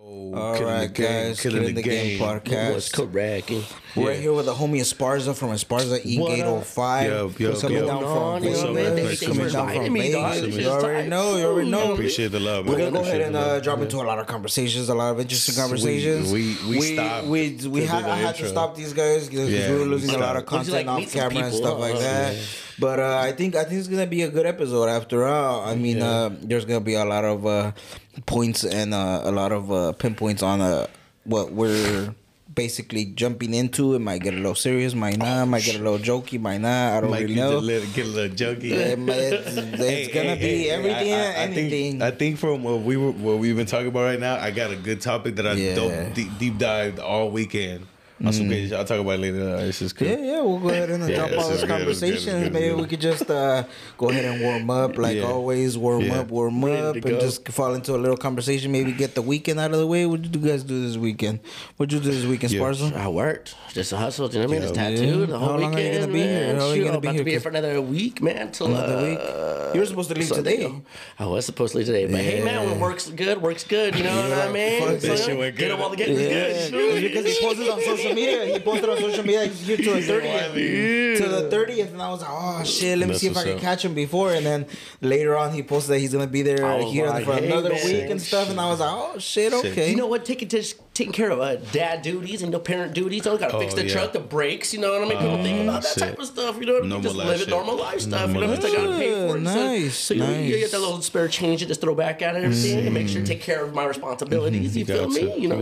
All right, guys, Killing the Game podcast. What's cracking? We're here with the homie Esparza from Esparza Egate 05. Coming down from Vegas. You already know. Appreciate the love, We're man. gonna go ahead and drop into a lot of conversations, a lot of interesting conversations. We stopped. I had to stop these guys because we were losing a lot of content off camera and stuff like that. But I think it's gonna be a good episode. After all, I mean, there's gonna be a lot of points and a lot of pinpoints on what we're basically jumping into. It might get a little serious, might not. Might get a little jokey, might not. I don't really know. Get a little jokey. It's gonna be everything and anything. I think from what we've been talking about right now, I got a good topic that I deep dived all weekend. On some good, I'll talk about it later. It's just cool. Yeah, we'll go ahead and drop all those conversations. Maybe we could just go ahead and warm up, like always. Warm up, and just fall into a little conversation. Maybe get the weekend out of the way. What did you guys do this weekend? What'd you do this weekend, Esparza? I worked. Just a hustle. You know what I mean? Just tattooed the whole How long weekend. Are you gonna be here? How long are you gonna be here? Be here for another week, man. Till another week. You were supposed to leave today. I was supposed to leave today, but hey, man, when works good. You know what I mean? That shit went good. Get them all together. Good. Because he posted on social media. He posted on social media here to the 30th. To the 30th, and I was like, oh shit, let me see if I can catch him before. And then later on, he posted that he's gonna be there here for another week and stuff. And I was like, oh shit, okay. You know what? Taking care of dad duties and parent duties. I gotta fix the truck, the brakes. You know what I mean? People think about that type of stuff. You know what I mean? Just live normal life stuff. You know what I mean? I gotta pay for it. Nice. So you get that little spare change and just throw back at it and everything, and make sure to take care of my responsibilities. You feel me? You know,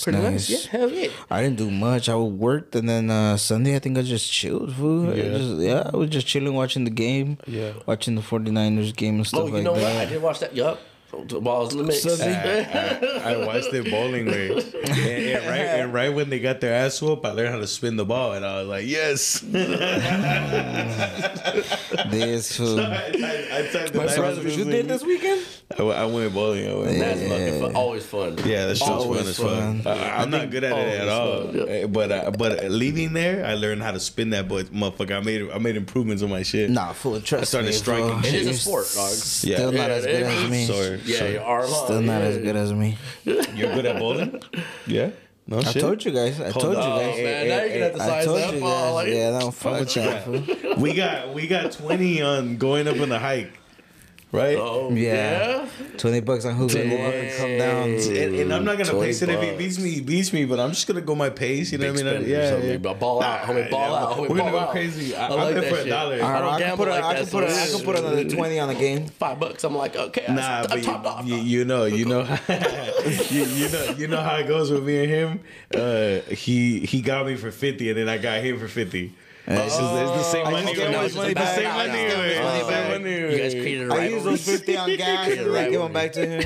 pretty nice. Yeah, hell yeah. I didn't do much. I worked, and then Sunday I think I just chilled. I was just chilling, watching the game. Watching the 49ers game and stuff like that. Oh, you know what? I did watch that. Yup. The balls in the mix. I watched it bowling range, and right when they got their ass whooped, I learned how to spin the ball, and I was like, yes. This fool. My brother, you did this weekend? I went bowling. That's fucking fun. Always fun. Yeah, that's always fun. I'm not good at it at all. But leaving there, I learned how to spin that motherfucker. I made improvements on my shit. Nah, full of trust. I started striking. It is a sport, dog. Still not as good as me. Sorry. Yeah, your arm. Still not as good as me. You're good at bowling? Yeah. No I shit. told you guys. Man, now you're gonna have to size up. Yeah, don't fuck that. We got 20 on going up on the hike. Right? Oh, yeah. $20 on who's gonna walk and come down. And I'm not gonna pace it if he beats me, but I'm just gonna go my pace. You know what I mean? Yeah. Ball out, homie. Ball out. We're gonna go crazy. I'm there for $1. I can put another 20 on the game. $5. I'm like, okay. Nah, but you know how it goes with me and him. He got me for 50, and then I got him for 50. It's the same money. It's the same money. You guys created a rivalry. I used those 50 on gas and I give them back to him.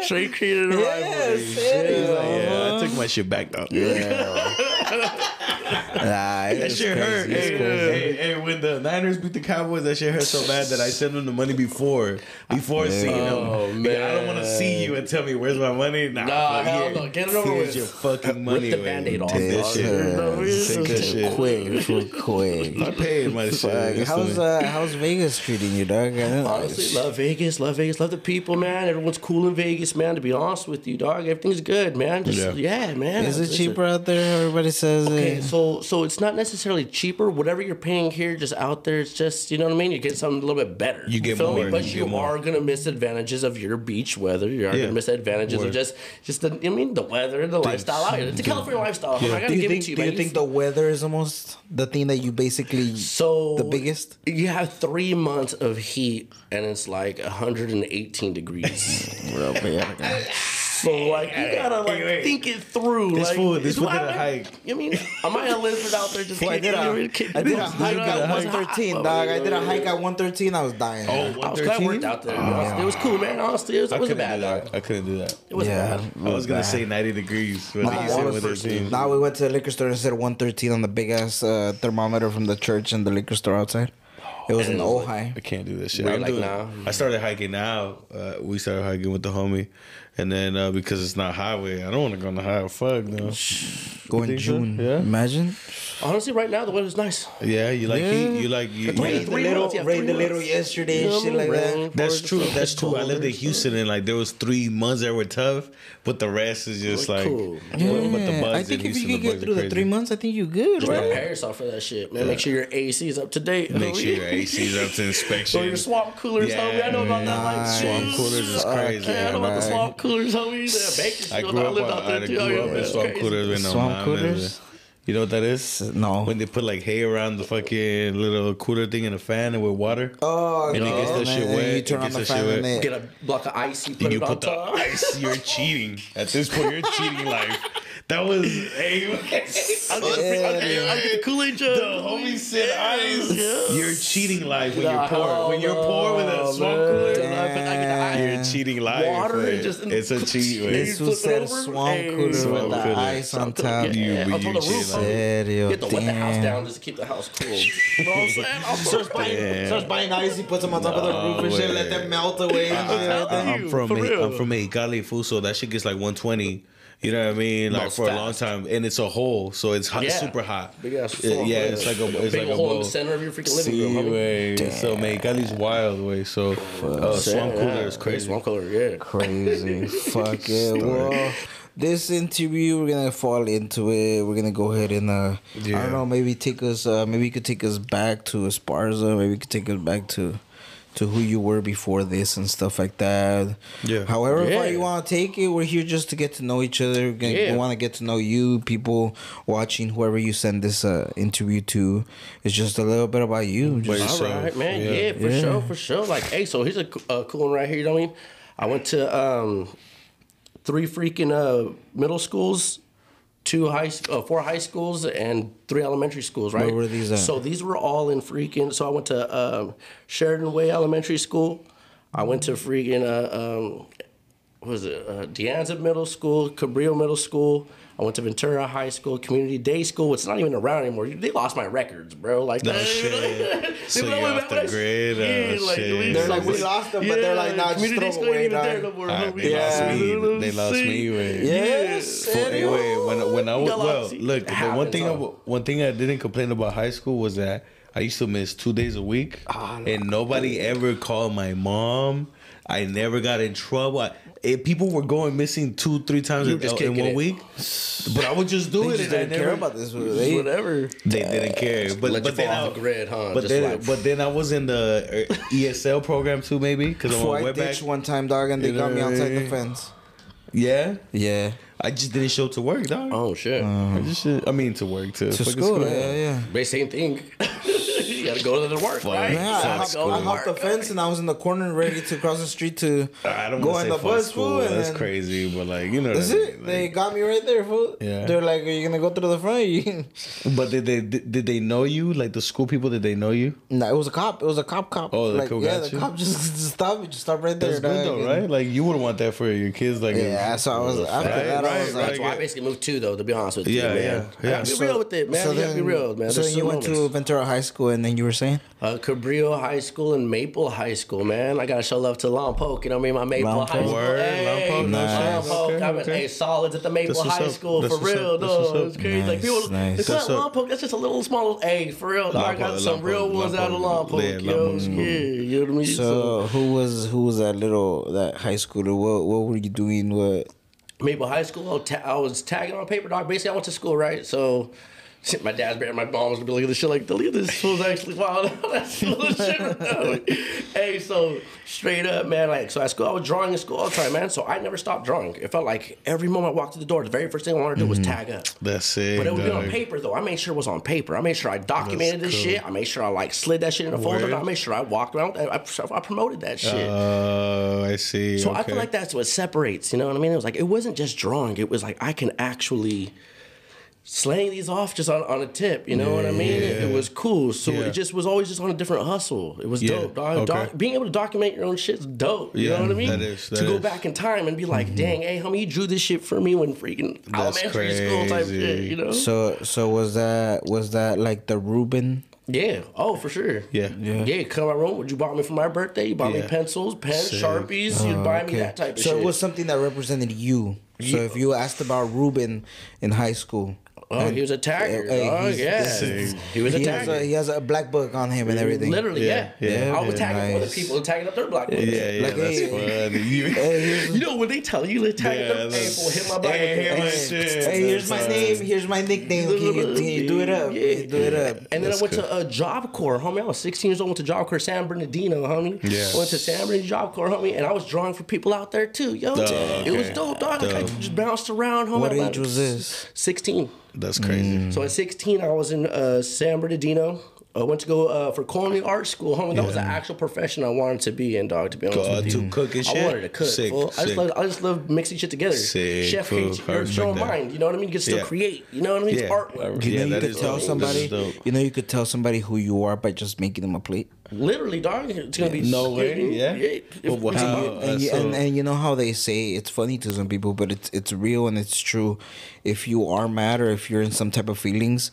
So you created a rivalry. Yeah, I took my shit back though. That shit hurt. Hey, when the Niners beat the Cowboys, that shit hurt so bad that I sent them the money before seeing them. Oh, man. I don't want to see you and tell me where's my money. Nah, hell no. Get it over with. Here's your fucking money. Rip the Band-Aid off. Take that shit. Quick. I paid my shit. How's Vegas treating you, dog? Honestly, love Vegas. Love the people, man. Everyone's cool in Vegas, man. To be honest with you, dog, everything's good, man. Man. Is it cheaper out there? Everybody says. Okay, so it's not necessarily cheaper. Whatever you're paying here, just out there, it's just, you know what I mean. You get something a little bit better. You get more, but you are gonna miss advantages of your beach weather. You are gonna miss advantages of just the weather, the lifestyle out here. It's a California lifestyle. I gotta give it to you, man. Do you think the weather is almost the thing that you basically the biggest? You have 3 months of heat and it's like 118 degrees. Real bad. So like you gotta think it through. This fool did a hike. I mean, I might have lived out there. Just I did a hike at 113, dog. I did a hike at 113. I was dying. Oh, I was glad I worked out there. It was cool, man. Honestly, it wasn't bad. I couldn't do that. It wasn't bad. I was gonna say 90 degrees. Now we went to the liquor store and said 113 on the big ass thermometer from the church and the liquor store outside. It was in Ojai. I can't do this shit. Now. I started hiking now. We started hiking with the homie. And then because it's not highway, I don't want to go on the highway. Fuck, no. Go in June. So? Yeah. Imagine. Honestly, right now the weather's nice. Yeah, you like heat. You like you. Rained a little yesterday and shit like that. That's true. That's true. I lived in Houston and like there was 3 months that were tough, but the rest is just like. Cool. But the bugs I think in if you Houston, can get through the 3 months, I think you're good. Just Right? prepare yourself for that shit, man. Make sure your AC is up to date. Make sure your AC is up to inspection. Or your swamp coolers, homie. I know about that. Like, swamp coolers is crazy. I know about the swamp coolers, homie. I grew up in swamp coolers with no Swamp coolers? You know what that is? No. When they put like hay around the fucking little cooler thing in a fan and with water. Oh, and it gets that shit wet. You turn on the fan and get a block of ice. and you put the ice. You're cheating. At this point, you're cheating life. That was I'll get the Kool-Aid jug. The homie said ice. Yeah. You're cheating life when you're poor. When you're poor with a swamp cooler, you're cheating life. Water it's a cheat. This was said swamp cooler with the ice on top. You Get have to wet the house down just to keep the house cool. You know what I'm saying? Starts buying ice, he puts them on top of the roof and shit, let them melt away. I'm from Mexicali, fool, so that shit gets like 120. You know what I mean? Like for a long time, and it's a hole, so it's hot, super hot. Big ass. It's like a big hole in the center of your freaking living room. So Mexicali's wild way. So swamp cooler is crazy. Swamp cooler, yeah, crazy. Fuck it. Well, this interview we're gonna fall into it. We're gonna go ahead and I don't know. Maybe take us. Maybe you could take us back to Esparza. Maybe you could take us back to who you were before this and stuff like that. Yeah. However far you want to take it, we're here just to get to know each other. We want to get to know you, people watching, whoever you send this interview to. It's just a little bit about you. Just, all right, man. Yeah, for sure. Like, hey, so here's a cool one right here. You know what I mean? I went to 3 freaking middle schools, 4 high schools, and 3 elementary schools, right? Where were these at? So these were all in freaking... So I went to Sheridan Way Elementary School. I went to freaking... De Anza Middle School, Cabrillo Middle School. I went to Ventura High School, Community Day School. It's not even around anymore. They lost my records, bro. Like, no shit. So you're off the grid. Shit. They're like, we lost them, but they're like, nah, just throw them away, dog. They lost me. Yes. When I was look, the one thing I didn't complain about high school was that I used to miss 2 days a week, and nobody ever called my mom. I never got in trouble. People were going missing 2-3 times in 1 week, but I would just do it. And I didn't care about this. Whatever. They didn't care. But then off the grid, huh? But then I was in the ESL program too, maybe because I'm on I ditched one time, dog, and they got me outside the fence. Yeah. I just didn't show up to work, dog. Oh shit! I mean to work to school. Yeah. But same thing. You gotta go to the work, right? Yeah, I hopped the fence and I was in the corner ready to cross the street to go in the bus, fool. That's crazy, but like, you know. That's it. Like, they got me right there, fool. Yeah. They're like, "Are you gonna go through the front?" But did they know you? Like the school people, did they know you? No, it was a cop. It was a cop. Oh, the cop got you? The cop just stopped me. Just stopped right there. That's good though, right? Like you wouldn't want that for your kids. Like so I was after that. That's why I basically moved too, though. To be honest with you, man. Yeah. Be real with it, man. You gotta be real, man. So you went to Ventura High School, and then you were saying? Cabrillo High School and Maple High School, man. I gotta show love to Lompoc. You know what I mean? My Maple High School. Lompoc, nice. Lompoc. Hey, solids at the Maple High School for real, though. It's crazy. Like people, they call it Lompoc. That's just a little small. Hey, for real. I got some real ones out of Lompoc. You know what I mean? So who was that high schooler? What were you doing? What? Maple High School. I was tagging on paper, dog. Basically, I went to school, right? So my dad's bear, my mom was gonna be looking at this shit like, look at this fool's actually wild. That's little shit right now. Like, hey, so straight up, man. Like, so at school, I was drawing in school all the time, man. So I never stopped drawing. It felt like every moment I walked through the door, the very first thing I wanted to do was tag up. That's it. But it would be on paper though. I made sure it was on paper. I made sure I documented this shit. I made sure I like slid that shit in a folder. I made sure I walked around. I promoted that shit. Oh, I see. So I feel like that's what separates. You know what I mean? It was like it wasn't just drawing. It was like I can actually slaying these off just on a tip, you know what I mean? It was cool. So it just was always just on a different hustle. It was dope, dog. Being able to document your own shit's dope. You know what I mean? That is. To go back in time and be like, dang, hey, homie, you drew this shit for me when freaking elementary school type shit, you know? So was that like the Reuben Yeah. Oh, for sure. Yeah. Yeah. Come my room. Would you buy me for my birthday? You bought me pencils, pens, Sharpies. You'd buy me that type of shit. So it was something that represented you. So if you asked about Ruben in high school. Oh, he was a tagger. He was a tagger. He has a black book on him and everything. Literally, yeah. I was tagging other people, tagging up their black books. Yeah, like, that's funny. You know when they tell you to tag up, hey, boy, hit my black book. Hey, here's my name. Here's my nickname. Can you do it up? Yeah. Do it up. And then I went to a Job Corps, homie. I was 16 years old. Went to Job Corps San Bernardino, homie. Yeah. Went to San Bernardino Job Corps, homie, and I was drawing for people out there too, yo. It was dope, dog. Like, I just bounced around, homie. What age was this? 16. That's crazy. So at 16, I was in San Bernardino. I went to go for culinary art school, homie. That was the actual profession I wanted to be in, dog. To be honest with you, to cook and shit. I wanted to cook. Sick, fool. sick. I just love mixing shit together. Sick, Chef fool. hates your own mind. You know what I mean? You can still create. You know what I mean? It's artwork. You know, that you could is tell dope. somebody. That is dope. You know, you could tell somebody who you are by just making them a plate. Literally, dog. It's gonna be No way. Yeah. And you know how they say it's funny to some people, but it's real and it's true. If you are mad or if you're in some type of feelings,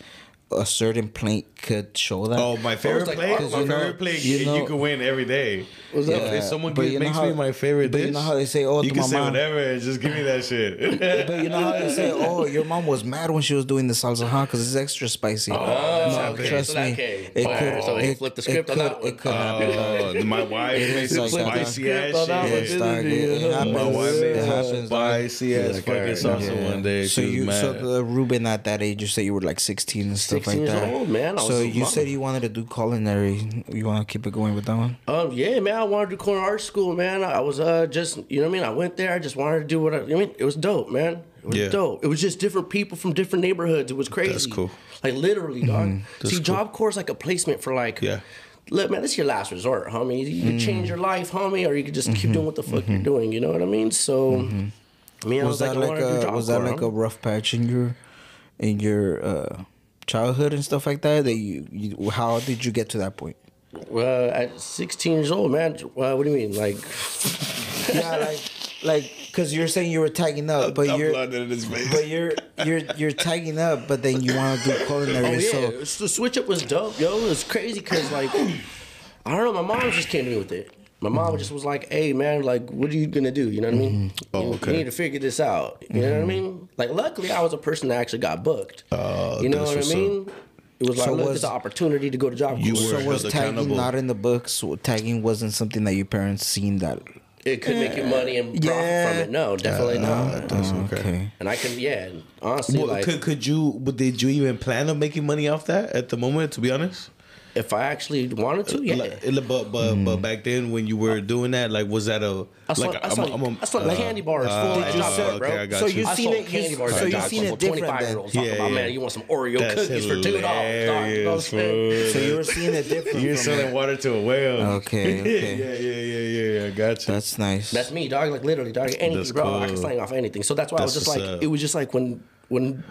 a certain plate could show that. Oh, my favorite plate. My favorite plate. You can win every day. If someone makes me my favorite dish, you know how they say, "Oh, you to can my say mom." whatever and just give me that shit. But you know how they say, "Oh, your mom was mad when she was doing the salsa, huh? Because it's extra spicy." Oh, no, trust me. So he flipped the script on that one. It could happen. My wife makes some spicy ass shit. My wife It made happens. spicy ass fucking salsa one day. So Ruben at that age, you say you were like 16 and stuff 16 like that. years old, man. So you said you wanted to do culinary. You want to keep it going with that one? Yeah, man. I wanted to do culinary art school, man. I was just, you know what I mean? I went there. I just wanted to do what I mean, it was dope, man. It was dope. It was just different people from different neighborhoods. It was crazy. That's cool. Like, literally, dog. See, Job Corps is like a placement for, like, look, man, this is your last resort, homie. You can change your life, homie, or you could just keep doing what the fuck you're doing. You know what I mean? So, I mean, was that like a rough patch in your childhood and stuff like that? How did you get to that point? Well, at 16 years old, man. What do you mean, like? like, because you're saying you were tagging up, but you're tagging up, but then you want to do culinary. Oh yeah, so the switch up was dope, yo. It was crazy because, like, I don't know. My mom just came to me with it. My mom just was like, "Hey, man, like, what are you gonna do? You know what I mean? You need to figure this out. You know what I mean? Like, luckily, I was a person that actually got booked. You know what I mean? It was like, look, it's an opportunity to go to Job Corps. So was tagging not in the books? So tagging wasn't something that your parents seen that it could make you money and profit from it. No, definitely not. That's okay. And I can, honestly, like, did you even plan on making money off that at the moment? To be honest. If I actually wanted to, yeah. But back then when you were doing that, like, was that I saw candy bars full at Job Corps, bro. Okay, I got so you. you seen it. So you seen it different then. Yeah. Man, you want some Oreo cookies for $2? You know what I'm saying? So you were seeing it different. You're selling water to a whale. Okay. Yeah. I got you. That's nice. That's me, dog. Like, literally, dog. Anything, That's bro. cool. I can slang off anything. So that's why I was just like, it was just like when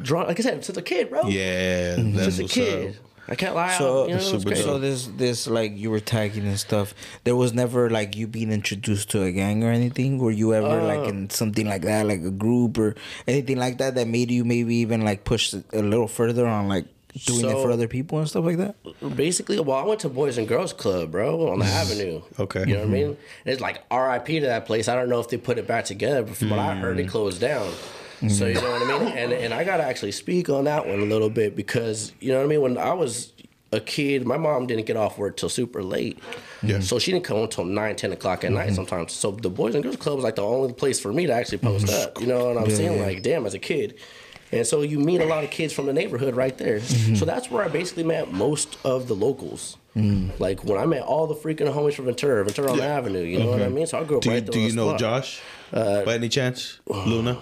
drawing, like I said, since a kid, bro. Yeah, that's since a kid. I can't lie. So, crazy. So this like you were tagging and stuff. There was never like you being introduced to a gang or anything. Were you ever like in something like that, like a group or anything like that made you maybe even like push a little further on like doing it for other people and stuff like that? Basically, well, I went to Boys and Girls Club, bro, on the Avenue. Okay. You know what I mean? And it's like R.I.P. to that place. I don't know if they put it back together, but from what I heard, it closed down. So, you know what I mean? And I got to actually speak on that one a little bit because, you know what I mean? When I was a kid, my mom didn't get off work till super late. Yeah. So she didn't come until 9, 10 o'clock at night sometimes. So the Boys and Girls Club was like the only place for me to actually post up. You know what I'm saying? Like, damn, as a kid. And so you meet a lot of kids from the neighborhood right there. So that's where I basically met most of the locals. Like when I met all the freaking homies from Ventura on the Avenue. You know what I mean? So I grew up right there. Do you know Josh by any chance? Luna?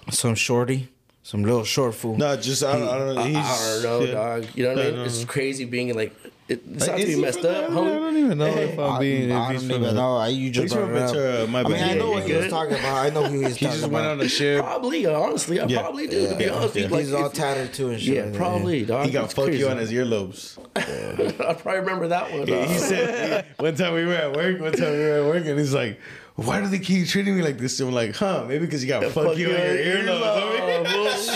Some shorty? Some little short fool? No, just I don't know. I don't know, dog. You know what I mean? It's crazy being like, it's not to be messed up, homie. I don't even know if I'm being. I don't even know. You just brought it up. My bad. I know what he was talking about. I know who he was talking about. He just went on a ship. Probably, honestly, I probably do. To be honest, with you, he's all tattered too and shit. Yeah, probably, dog. He got fuck you on his earlobes. I probably remember that one. He said one time we were at work, and he's like, why do they keep treating me like this? And I'm like, maybe because you got fuck you on your earlobes.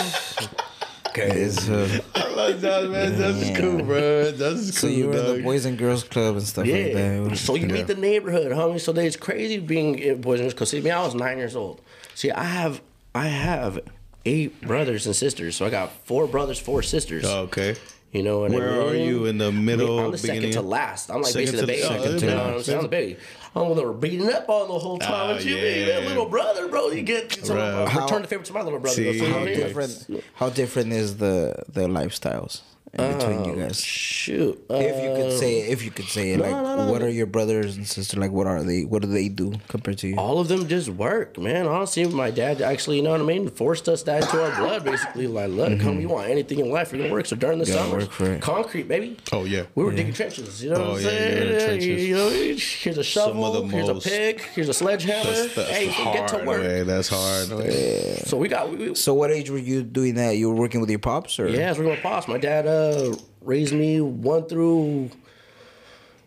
Okay. I love Josh, man. That's cool, bro. That's cool. So you were in the Boys and Girls Club and stuff like that. So you meet the neighborhood, homie. So it's crazy being in Boys and Girls. Because see, me, I was 9 years old. See, I have 8 brothers and sisters. So I got 4 brothers, 4 sisters. Oh, okay. You know what I mean? Where are you in the middle? I'm the second to last. I'm like basically the baby. Second to you know what I'm saying? I'm the baby. I'm the beating up on the whole time. What you mean, that little brother, bro? You get some return the favor to my little brother. See, how different is the lifestyles in between you guys? Shoot, if you could say it, what are your brothers and sisters like? What are they? What do they do compared to you? all of them just work, man. Honestly, my dad actually, you know what I mean, forced us that into our blood, basically. Like, look, come, you want anything in life, you're gonna work. So during the summer, concrete, baby. Oh yeah, we were digging trenches. You know what I'm saying? You know, here's a shovel, here's a pick, here's a sledgehammer. Hey, get to work. Way. That's hard. So we got. So what age were you doing that? You were working with your pops, or? Yeah, I was working with my pops. My dad raised me 1 through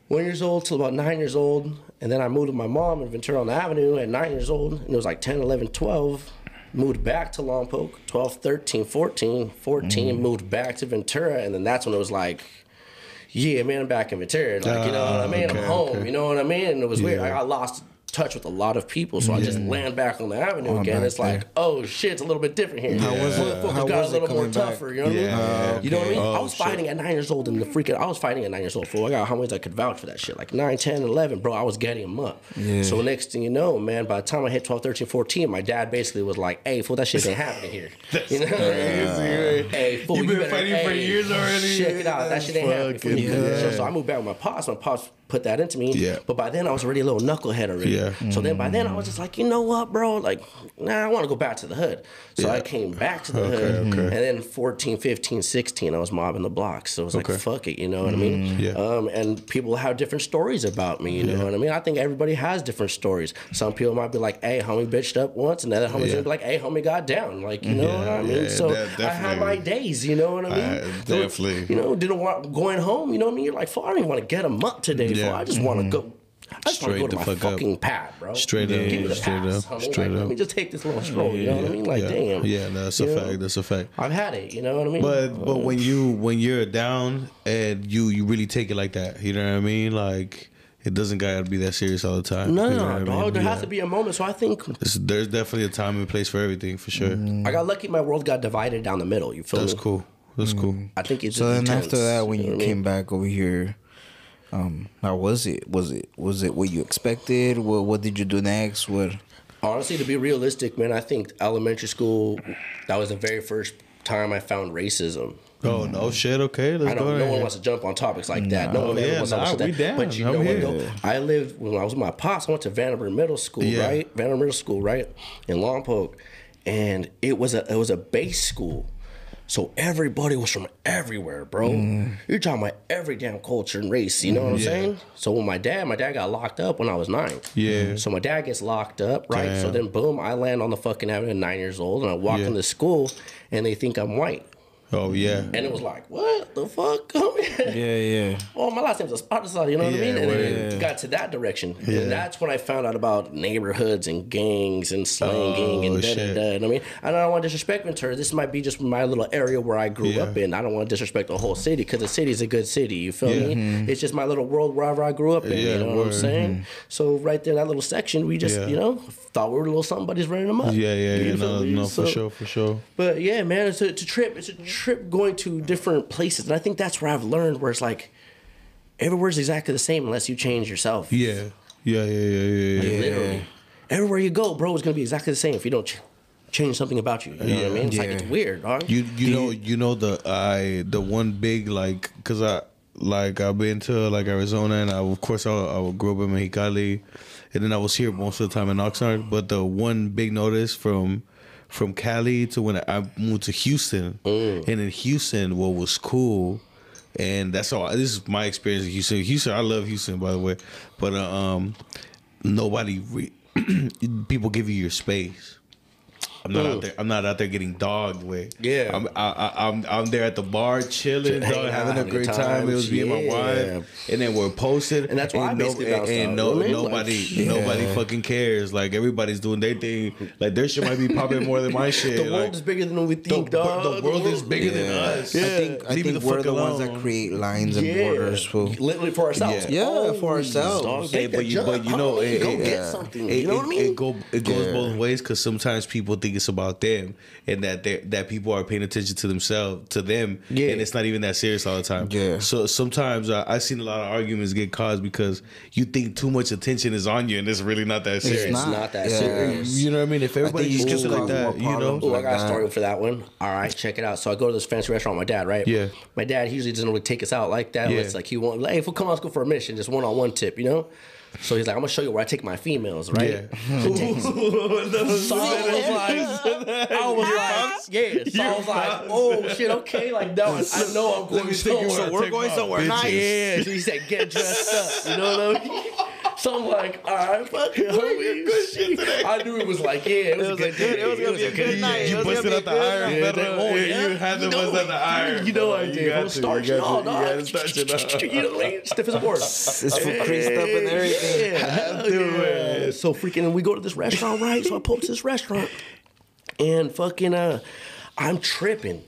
1 years old till about 9 years old. And then I moved with my mom in Ventura on the Avenue at 9 years old. And it was like 10, 11, 12. Moved back to Lompoc, 12, 13, 14. 14, moved back to Ventura. And then that's when it was like, yeah, man, I'm back in Ventura. Like, you know what I mean? I'm home, you know what I mean? And it was weird. I got lost touch with a lot of people, so I just land back on the avenue again. It's like, oh shit, it's a little bit different here. How was it? How got a little more tougher, you know what I mean? You know what I mean? Oh, I was fighting at 9 years old in the freaking, I was fighting at 9 years old, fool. I got how many I could vouch for that shit. Like 9, 10, 11, bro, I was getting them up. So next thing you know, man, by the time I hit 12, 13, 14, my dad basically was like, hey, fool, that shit ain't happening here. You know what I mean? Hey, fool, You've been fighting for years already? Check it out. That shit ain't happening for you. So I moved back with my pops. My pops put that into me. But by then I was already a little knucklehead already. So then by then I was just like, you know what, bro? Like, nah, I want to go back to the hood. So I came back to the hood. And then 14, 15, 16, I was mobbing the blocks. So it was like, fuck it, you know what I mean? And people have different stories about me, you know what I mean? I think everybody has different stories. Some people might be like, hey, homie bitched up once. And the other homies would be like, hey, homie got down. Like, you know what I mean? So I had my days, you know what I mean? Definitely. You know, didn't want going home, you know what I mean? You're like, fuck, I don't even want to get them up today. I just want to go. I just want to go to my fucking pad, bro. Straight up. Give me the pass, homie. Let me just take this little stroll, you know what I mean? Like, damn. Yeah, no, that's a fact. That's a fact. I've had it, you know what I mean? But when you're down and you really take it like that, you know what I mean? Like, it doesn't gotta be that serious all the time. No, you know dog. I mean? There has to be a moment. So I think there's definitely a time and place for everything, for sure. I got lucky. My world got divided down the middle. You feel me? That's cool. That's cool. I think it's so. Then intense, after that, when you came mean? back over here, how was it? Was it what you expected? What did you do next? What? Honestly, to be realistic, man, I think elementary school, that was the very first time I found racism. Oh, no shit. Okay, let's go. No one wants to jump on topics like that. No one ever wants to talk about that. But you know what, though? I lived, when I was with my pops, I went to Vanderbilt Middle School, right? Vanderbilt Middle School, right? In Lompoc. And it was a base school. So everybody was from everywhere, bro. You're talking about every damn culture and race, you know what I'm saying? So when my dad got locked up when I was 9. Yeah. So my dad gets locked up, right? Damn. So then boom, I land on the fucking avenue at 9 years old and I walk into school and they think I'm white. Oh, yeah. And it was like, what the fuck? Yeah. Oh, my last name's Esparza, you know what I mean? And then it got to that direction. Yeah. And that's when I found out about neighborhoods and gangs and slanging and da-da-da. You know what I mean? I don't want to disrespect Ventura. This might be just my little area where I grew up in. I don't want to disrespect the whole city because the city's a good city, you feel me? It's just my little world wherever I grew up in, you know what I'm saying? So right there in that little section, we just, you know, thought we were little somebody's running them up. No, for sure. But yeah, man, it's a trip. It's a trip going to different places. And I think that's where I've learned where it's like, everywhere's exactly the same unless you change yourself. Yeah. Literally. Everywhere you go, bro, it's going to be exactly the same if you don't change something about you. You know what I mean? It's like, it's weird, dog. You know the one big, like, because I've been to like Arizona and I grew up in Mexicali and then I was here most of the time in Oxnard, but the one big notice from Cali to when I moved to Houston, and in Houston, what was cool, and that's all. This is my experience in Houston. Houston, I love Houston, by the way, but people give you your space. I'm not out there getting dogged with. Yeah. I'm there at the bar chilling, dog, having a great time. It was me and my wife, and then we're posted, and that's why I basically nobody fucking cares. Like everybody's doing their thing. Like their shit might be popping more than my shit. The world is bigger than we think, dog. The world is bigger than us. I think we're the ones that create lines and borders, fool. Literally for ourselves. Yeah, for ourselves. Hey, but you know, go get something. You know what I mean? It goes both ways, because sometimes people think it's about them, and that people are paying attention to them, and it's not even that serious all the time. Yeah. So sometimes I've seen a lot of arguments get caused because you think too much attention is on you, and it's really not that serious. It's not that serious. You know what I mean? If everybody just like that, you know. Oh, I got a story for that one. All right, check it out. So I go to this fancy restaurant with my dad, right? Yeah. My dad usually doesn't really take us out like that. Yeah. It's like he wants, hey, if we come out, let's go for a mission, just one-on-one tip, you know? So he's like, I'm gonna show you where I take my females, right? Yeah. So I was like, oh shit, okay, like that one, I know I'm going somewhere. So we're going somewhere nice. Yeah, so he said, get dressed up, you know what I mean? So I'm like, all right, fuck it, homie. I knew it was like, it was a good day. It was gonna be a good night. You busted out the iron. You had to bust out the iron. You know I did. I was starching all, dog. You know what I mean? Stiff as a board. It's for creased up and everything. Yeah. So freaking, we go to this restaurant, right? So I pull up to this restaurant, and fucking, I'm tripping.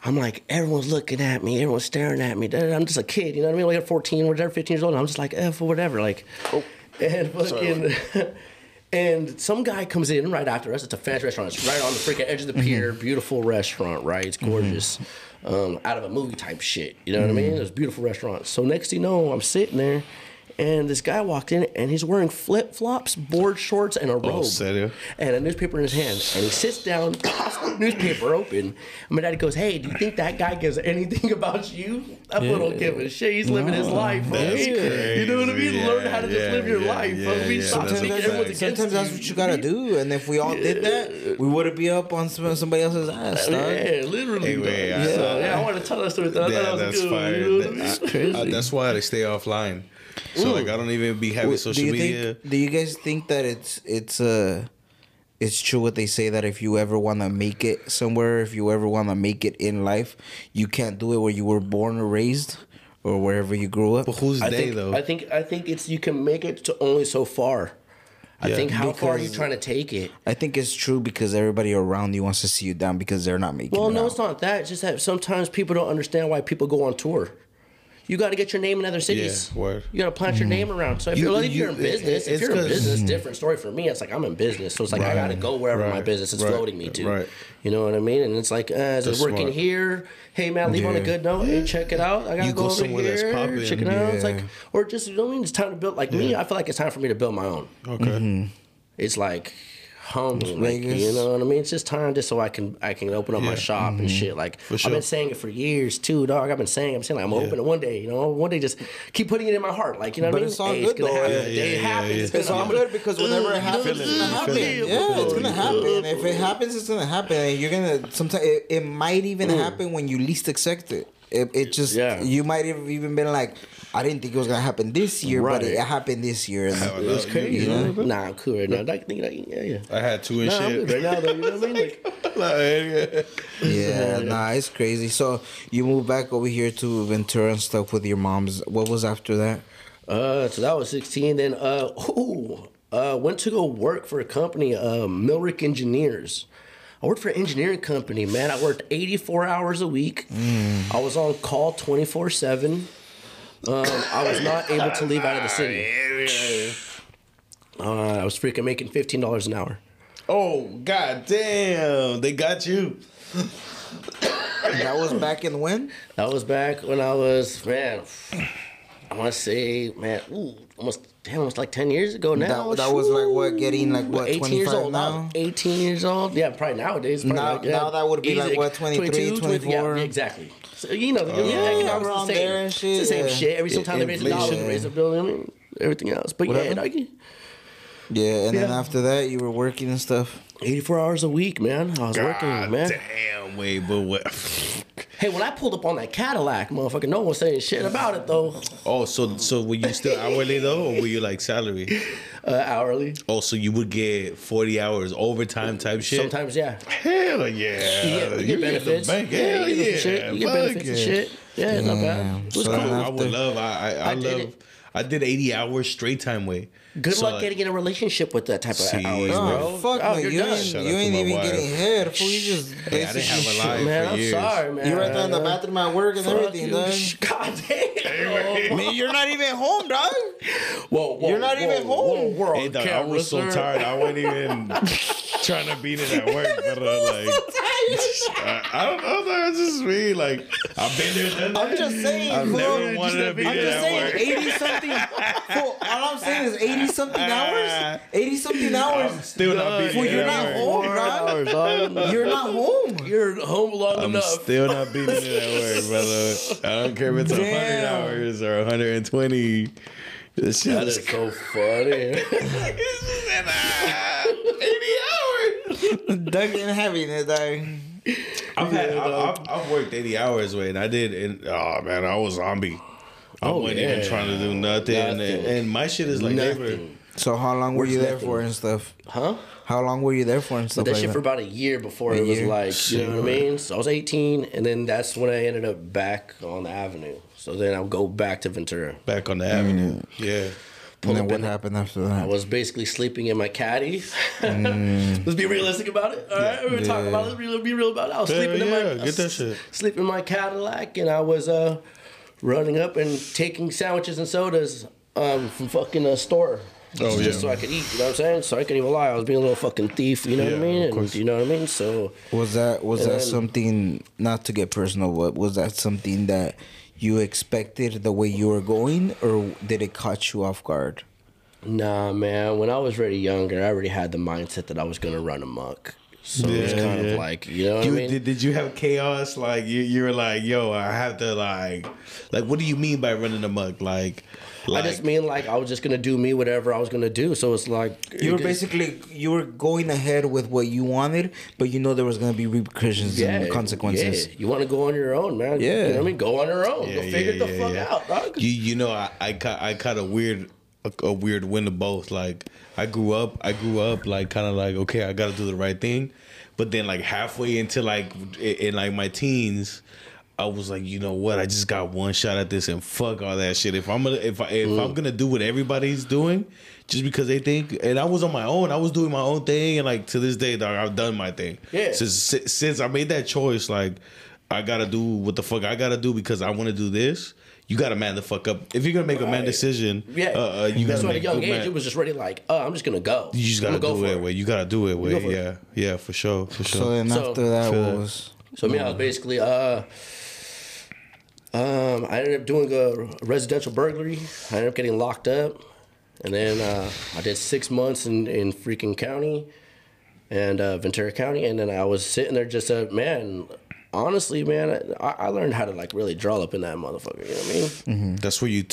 I'm like, everyone's looking at me, everyone's staring at me. I'm just a kid, you know what I mean? Like 14, whatever, 15 years old. And I'm just like, F or whatever. Like, and fucking, and some guy comes in right after us. It's a fancy restaurant. It's right on the freaking edge of the pier. Beautiful restaurant, right? It's gorgeous. Out of a movie type shit. You know what I mean? It's a beautiful restaurant. So next thing you know, I'm sitting there, and this guy walked in, and he's wearing flip-flops, board shorts, and a robe. And a newspaper in his hand. And he sits down, pops the newspaper open. And my daddy goes, hey, do you think that guy gives anything about you? That fool don't give a shit. He's living his life, homie. You know what I mean? Learn how to just live your life, homie. Sometimes that's what you gotta do. And if we all did that, we wouldn't be up on somebody else's ass, dog. Yeah, literally. I want to tell that story. I thought that was good. You know? That's crazy. That's why I stay offline. So like I don't even be having social media. Do you guys think that it's true what they say, that if you ever want to make it somewhere, if you ever want to make it in life, you can't do it where you were born or raised or wherever you grew up? But who's they though? I think it's you can make it to only so far. I think how far are you trying to take it? I think it's true because everybody around you wants to see you down because they're not making it. Well, no, it's not that. It's just that sometimes people don't understand why people go on tour. You got to get your name in other cities. Yeah, word. You got to plant your name around. So if you're in business, different story for me. It's like I'm in business, so it's like I got to go wherever my business is floating me to. Right. You know what I mean? And it's like, is it working here? Hey man, leave on a good note. Hey, check it out. I got to go over here. That's popping. Check it out. It's like, or just, you know what I mean? It's time to build. Like me, I feel like it's time for me to build my own. Okay. It's like, homie, like, you know what I mean? It's just time just so I can open up my shop and shit. Like I've been saying it for years too, dog. I'm saying like I'm gonna open it one day, you know. One day, just keep putting it in my heart, like, you know what I mean? It's all good though. It happens. It's all good because whenever it happens, it's gonna happen. Yeah, it's gonna happen. If it happens, it's gonna happen. And you're gonna sometimes it might even happen when you least expect it. It just you might have even been like, I didn't think it was gonna happen this year, but it happened this year. And it was crazy. You know? Nah, I'm cool right now. I had two and shit. I'm good right now, though. You know what I mean? Like, it's crazy. So you moved back over here to Ventura and stuff with your moms. What was after that? So that was 16. Then went to go work for a company, Millrick Engineers. I worked for an engineering company, man. I worked 84 hours a week. I was on call 24/7. I was not able to leave out of the city. I was freaking making $15 an hour. Oh, god damn. They got you. That was back in when? That was back when I was, man, I want to say, man, almost like 10 years ago now. That was like what, getting like what, 18 years old now? 18 years old. Yeah, probably nowadays. Now that would be like what, 23, 24? Yeah, exactly. So, you know, around there and shit. It's the same shit. Every time they raise a dollar, they raise a bill, I mean, everything else. But and then after that, you were working and stuff? 84 hours a week, man. I was working, man. Damn, wait, but what? Hey, when I pulled up on that Cadillac, motherfucker, no one was saying shit about it, though. Oh, so were you still hourly, though, or were you like salary? Hourly. Oh, so you would get 40 hours overtime type shit? Sometimes, yeah. Hell yeah. You get benefits. Hell yeah. You get benefits and shit. Yeah, it's not bad. It was So cool. I would love. I did 80 hours straight time way. Good luck getting in a relationship with that type of hours, bro. Fuck no, you ain't even getting head. Fool, you just hey, I didn't have a life man, for years. I'm sorry, man. You right there in the bathroom at work and everything, dog. God damn. Man, you're not even home, dog. Whoa, you're not even home. We're on Hey, dog, I camera, was so sir. tired. I wasn't even trying to beat it at work. But I don't know. That's just me. Like, I've been there, done that. I'm just saying, I've fool. never wanted to beat I'm it just at saying, work. 80-something. All I'm saying is 80-something hours. 80-something hours. I'm still not beating Fool, it you're at not work. home, dog. You're not home. You're home long I'm enough. still not beating it at work, brother. I don't care if it's 100 Damn. hours or 120. This shit That is so funny. 80 hours. Doug ain't having it, dog. I've worked 80 hours, wait, and I did, and oh man, I was zombie. I wasn't even trying to do nothing. And my shit is like labor. So how long were you there for and stuff? Huh? How long were you there for and stuff That like shit that? for about a year before it was like, you know what I mean? So I was 18, and then that's when I ended up back on the avenue. So then I would go back to Ventura. Back on the avenue. Yeah. And then what happened after I that? was basically sleeping in my caddy. Let's be realistic about it. All right, we're gonna talk about it. Be real about it. I was sleeping in my get that shit. sleeping in my Cadillac, and I was running up and taking sandwiches and sodas from fucking store. Just so I could eat, you know what I'm saying? So I couldn't even lie. I was being a little fucking thief, you know what I mean? And, you know what I mean? So Was that something, not to get personal, but was that something that you expected the way you were going, or did it catch you off guard? Nah, man. When I was really younger, I already had the mindset that I was gonna run amok. So it's kind of like, you know what I mean? Did you have chaos? Like you were like, yo, I have to like what do you mean by running amok? Like I just mean like I was just gonna do me whatever I was gonna do. So it's like You were basically going ahead with what you wanted, but you know there was gonna be repercussions and consequences. Yeah. You want to go on your own, man. Yeah. You know what I mean? Go on your own. Go figure the fuck out, dog. You know, I caught a weird win of both. Like I grew up like kind of like, okay, I gotta do the right thing, but then like halfway into like in like my teens, I was like, you know what? I just got one shot at this, and fuck all that shit. If I'm gonna do what everybody's doing, just because they think, and I was on my own, I was doing my own thing, and like to this day, dog, I've done my thing. Yeah. Since I made that choice, like I gotta do what the fuck I gotta do because I want to do this. You gotta man the fuck up. If you're gonna make a man decision, You gotta so at a make young age, man. it was just ready like, I'm just gonna go. You just gotta do it. way. You gotta do it. Way. Yeah, for sure. So then after that, what was? So me, I was basically I ended up doing a residential burglary. I ended up getting locked up, and then I did 6 months in freaking county, and Ventura County, and then I was sitting there just man. Honestly, man, I learned how to like really draw up in that motherfucker. You know what I mean? Mm-hmm. That's where you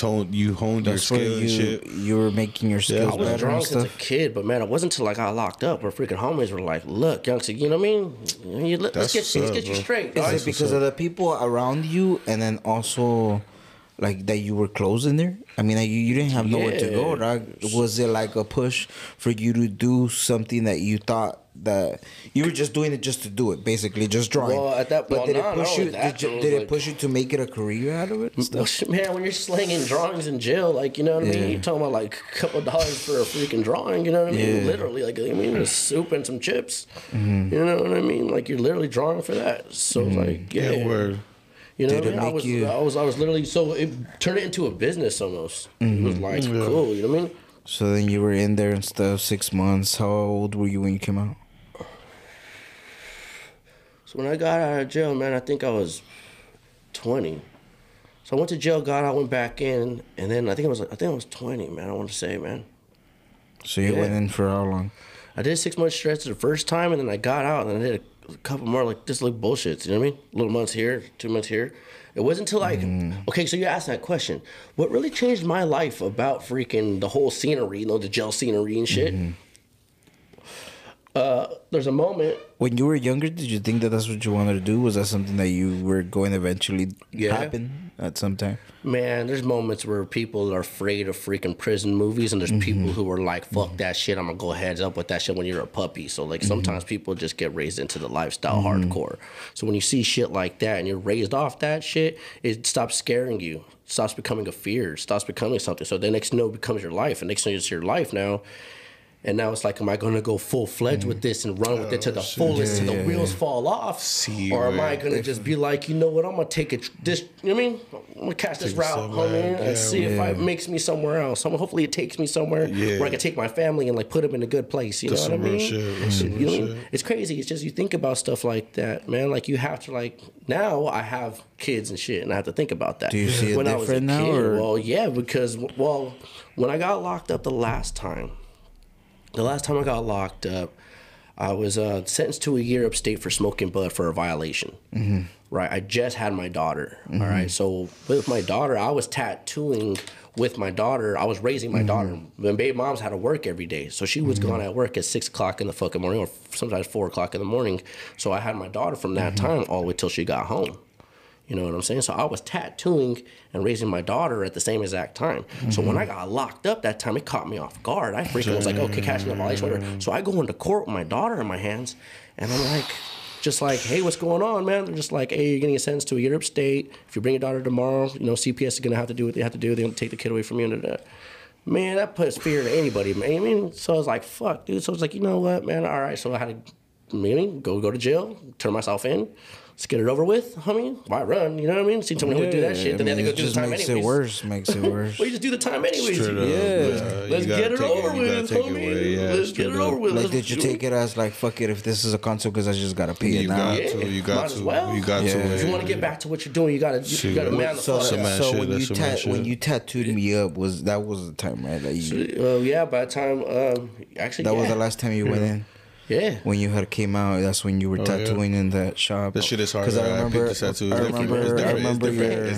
honed your skill and shit. You were making your skills I was better drunk and as a stuff. kid, but man, it wasn't until I got locked up where freaking homies were like, "Look, youngster, you know what I mean? Let's get you straight." Is it because of the people around you, and then also like that you were close in there? I mean, like, you didn't have nowhere to go, dog. Was it like a push for you to do something that you thought that you were just doing it just to do it, basically just drawing? Well, at that point, did it push you? Did it like, push you to make it a career out of it? And stuff? Man, when you're slinging drawings in jail, like, you know what I mean? You're talking about like a couple of dollars for a freaking drawing, you know what I mean? Literally, like, I mean, a soup and some chips. You know what I mean? Like, you're literally drawing for that. So like, word. You know, Did it make you? I was literally, so it turned it into a business almost. It was like cool, you know what I mean? So then you were in there and stuff. 6 months. How old were you when you came out? So when I got out of jail, man, I think I was 20. So I went to jail, got out, went back in, and then I think I was 20, man. I want to say, man. So you went in for how long? I did 6 months stretch the first time, and then I got out, and I did a couple more, like, just like bullshits, you know what I mean? Little months here, 2 months here. It wasn't until like, okay, so you asked that question. What really changed my life about freaking the whole scenery, you know, the jail scenery and shit? There's a moment. When you were younger, did you think that that's what you wanted to do? Was that something that you were going to eventually happen? at some time? Man, there's moments where people are afraid of freaking prison movies, and there's people who are like, fuck that shit, I'm gonna go heads up with that shit when you're a puppy. So like sometimes people just get raised into the lifestyle hardcore. So when you see shit like that and you're raised off that shit, it stops scaring you. It stops becoming a fear. It stops becoming something. So the next thing you know, it becomes your life. And next thing it's your life now. And now it's like, am I going to go full-fledged with this and run with it to the fullest till the wheels fall off? Or am I going to just be like, you know what, I'm going to take it, this, you know what I mean? I'm going to catch this route, homie, and see if it makes me somewhere else. Hopefully it takes me somewhere where I can take my family and like put them in a good place, you know what I mean? It's crazy. It's just you think about stuff like that, man. Like you have to like, now I have kids and shit, and I have to think about that. Do you see it when different I was a kid, now? Or? well, yeah, because, when I got locked up the last time I got locked up, I was sentenced to a year upstate for smoking bud for a violation. Right, I just had my daughter. All right, so with my daughter, I was tattooing with my daughter. I was raising my daughter. When baby moms had to work every day, so she was gone at work at 6 o'clock in the fucking morning, or sometimes 4 o'clock in the morning. So I had my daughter from that time all the way till she got home. You know what I'm saying? So I was tattooing and raising my daughter at the same exact time. So when I got locked up that time, it caught me off guard. I freaking was like, okay, catching a violation, whatever. So I go into court with my daughter in my hands, and I'm like, just like, hey, what's going on, man? They're just like, hey, you're getting a sentence to a year upstate. If you bring your daughter tomorrow, you know, CPS is going to have to do what they have to do. They're going to take the kid away from you. And man, that puts fear to anybody, man. I mean, so I was like, fuck, dude. So I was like, you know what, man? All right. So I had to go to jail, turn myself in. Let's get it over with, homie. Why run? You know what I mean? See someone who would do that shit, then they have to go do the time anyways. Makes it worse. Well, you just do the time anyways. Let's get it over with, homie. Let's get it over with. Like, did you take it as like, fuck it, if this is a consequence, I just gotta pay it now? You got to. If you want to get back to what you're doing, you gotta man the fuck up. So when you tattooed me up, that was the time, right? Like yeah, by the time actually that was the last time you went in. Yeah. When you had came out, that's when you were tattooing in that shop. That shit is hard. Because I remember it's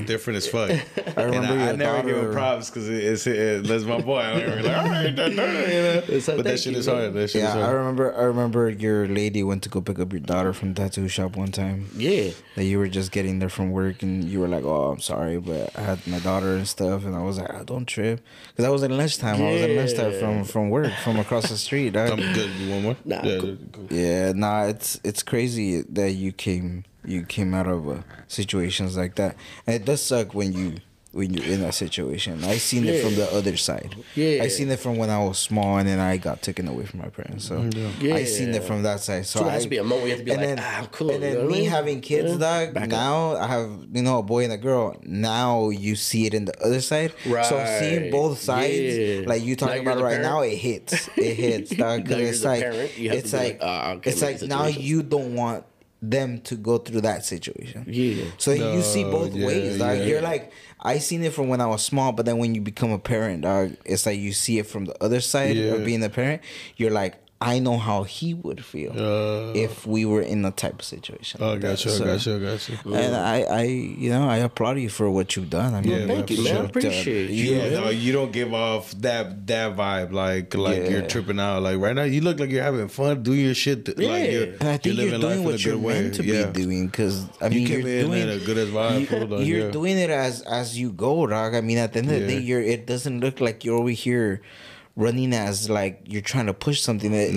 different as fuck. I remember I never give him props because that's my boy. I'm like, all right, but that shit is hard. I remember your lady went to go pick up your daughter from the tattoo shop one time. Yeah. That you were just getting there from work and you were like, oh, I'm sorry, but I had my daughter and stuff, and I was like, don't trip, because I was at lunchtime. I was at lunchtime from work from across the street. I'm good. You want more? Nah. Yeah, it's crazy that you came out of situations like that, and it does suck when you're in that situation. I seen it from the other side. Yeah, I seen it from when I was small, and then I got taken away from my parents. So I seen it from that side. So it has to be a moment you have to be like, I'm cool. And then me having kids, dog. Now I have a boy and a girl. Now you see it in the other side. Right. So seeing both sides, like you talking about right now, it hits. It hits, dog. Because it's like now you don't want them to go through that situation. Yeah. So you see both ways, dog. You're like, I seen it from when I was small, but then when you become a parent, dog, it's like you see it from the other side of being a parent. You're like, I know how he would feel if we were in a type of situation. Oh, gotcha. And I applaud you for what you've done. I mean, thank you, man. I appreciate you. No, you don't give off that vibe like you're tripping out. Like right now, you look like you're having fun, doing your shit. And I think you're doing what you're meant to be doing, because I mean, you're doing a good as vibe. You're doing it as you go, dog. I mean, at the end of the day, it doesn't look like you're over here running as like you're trying to push something. It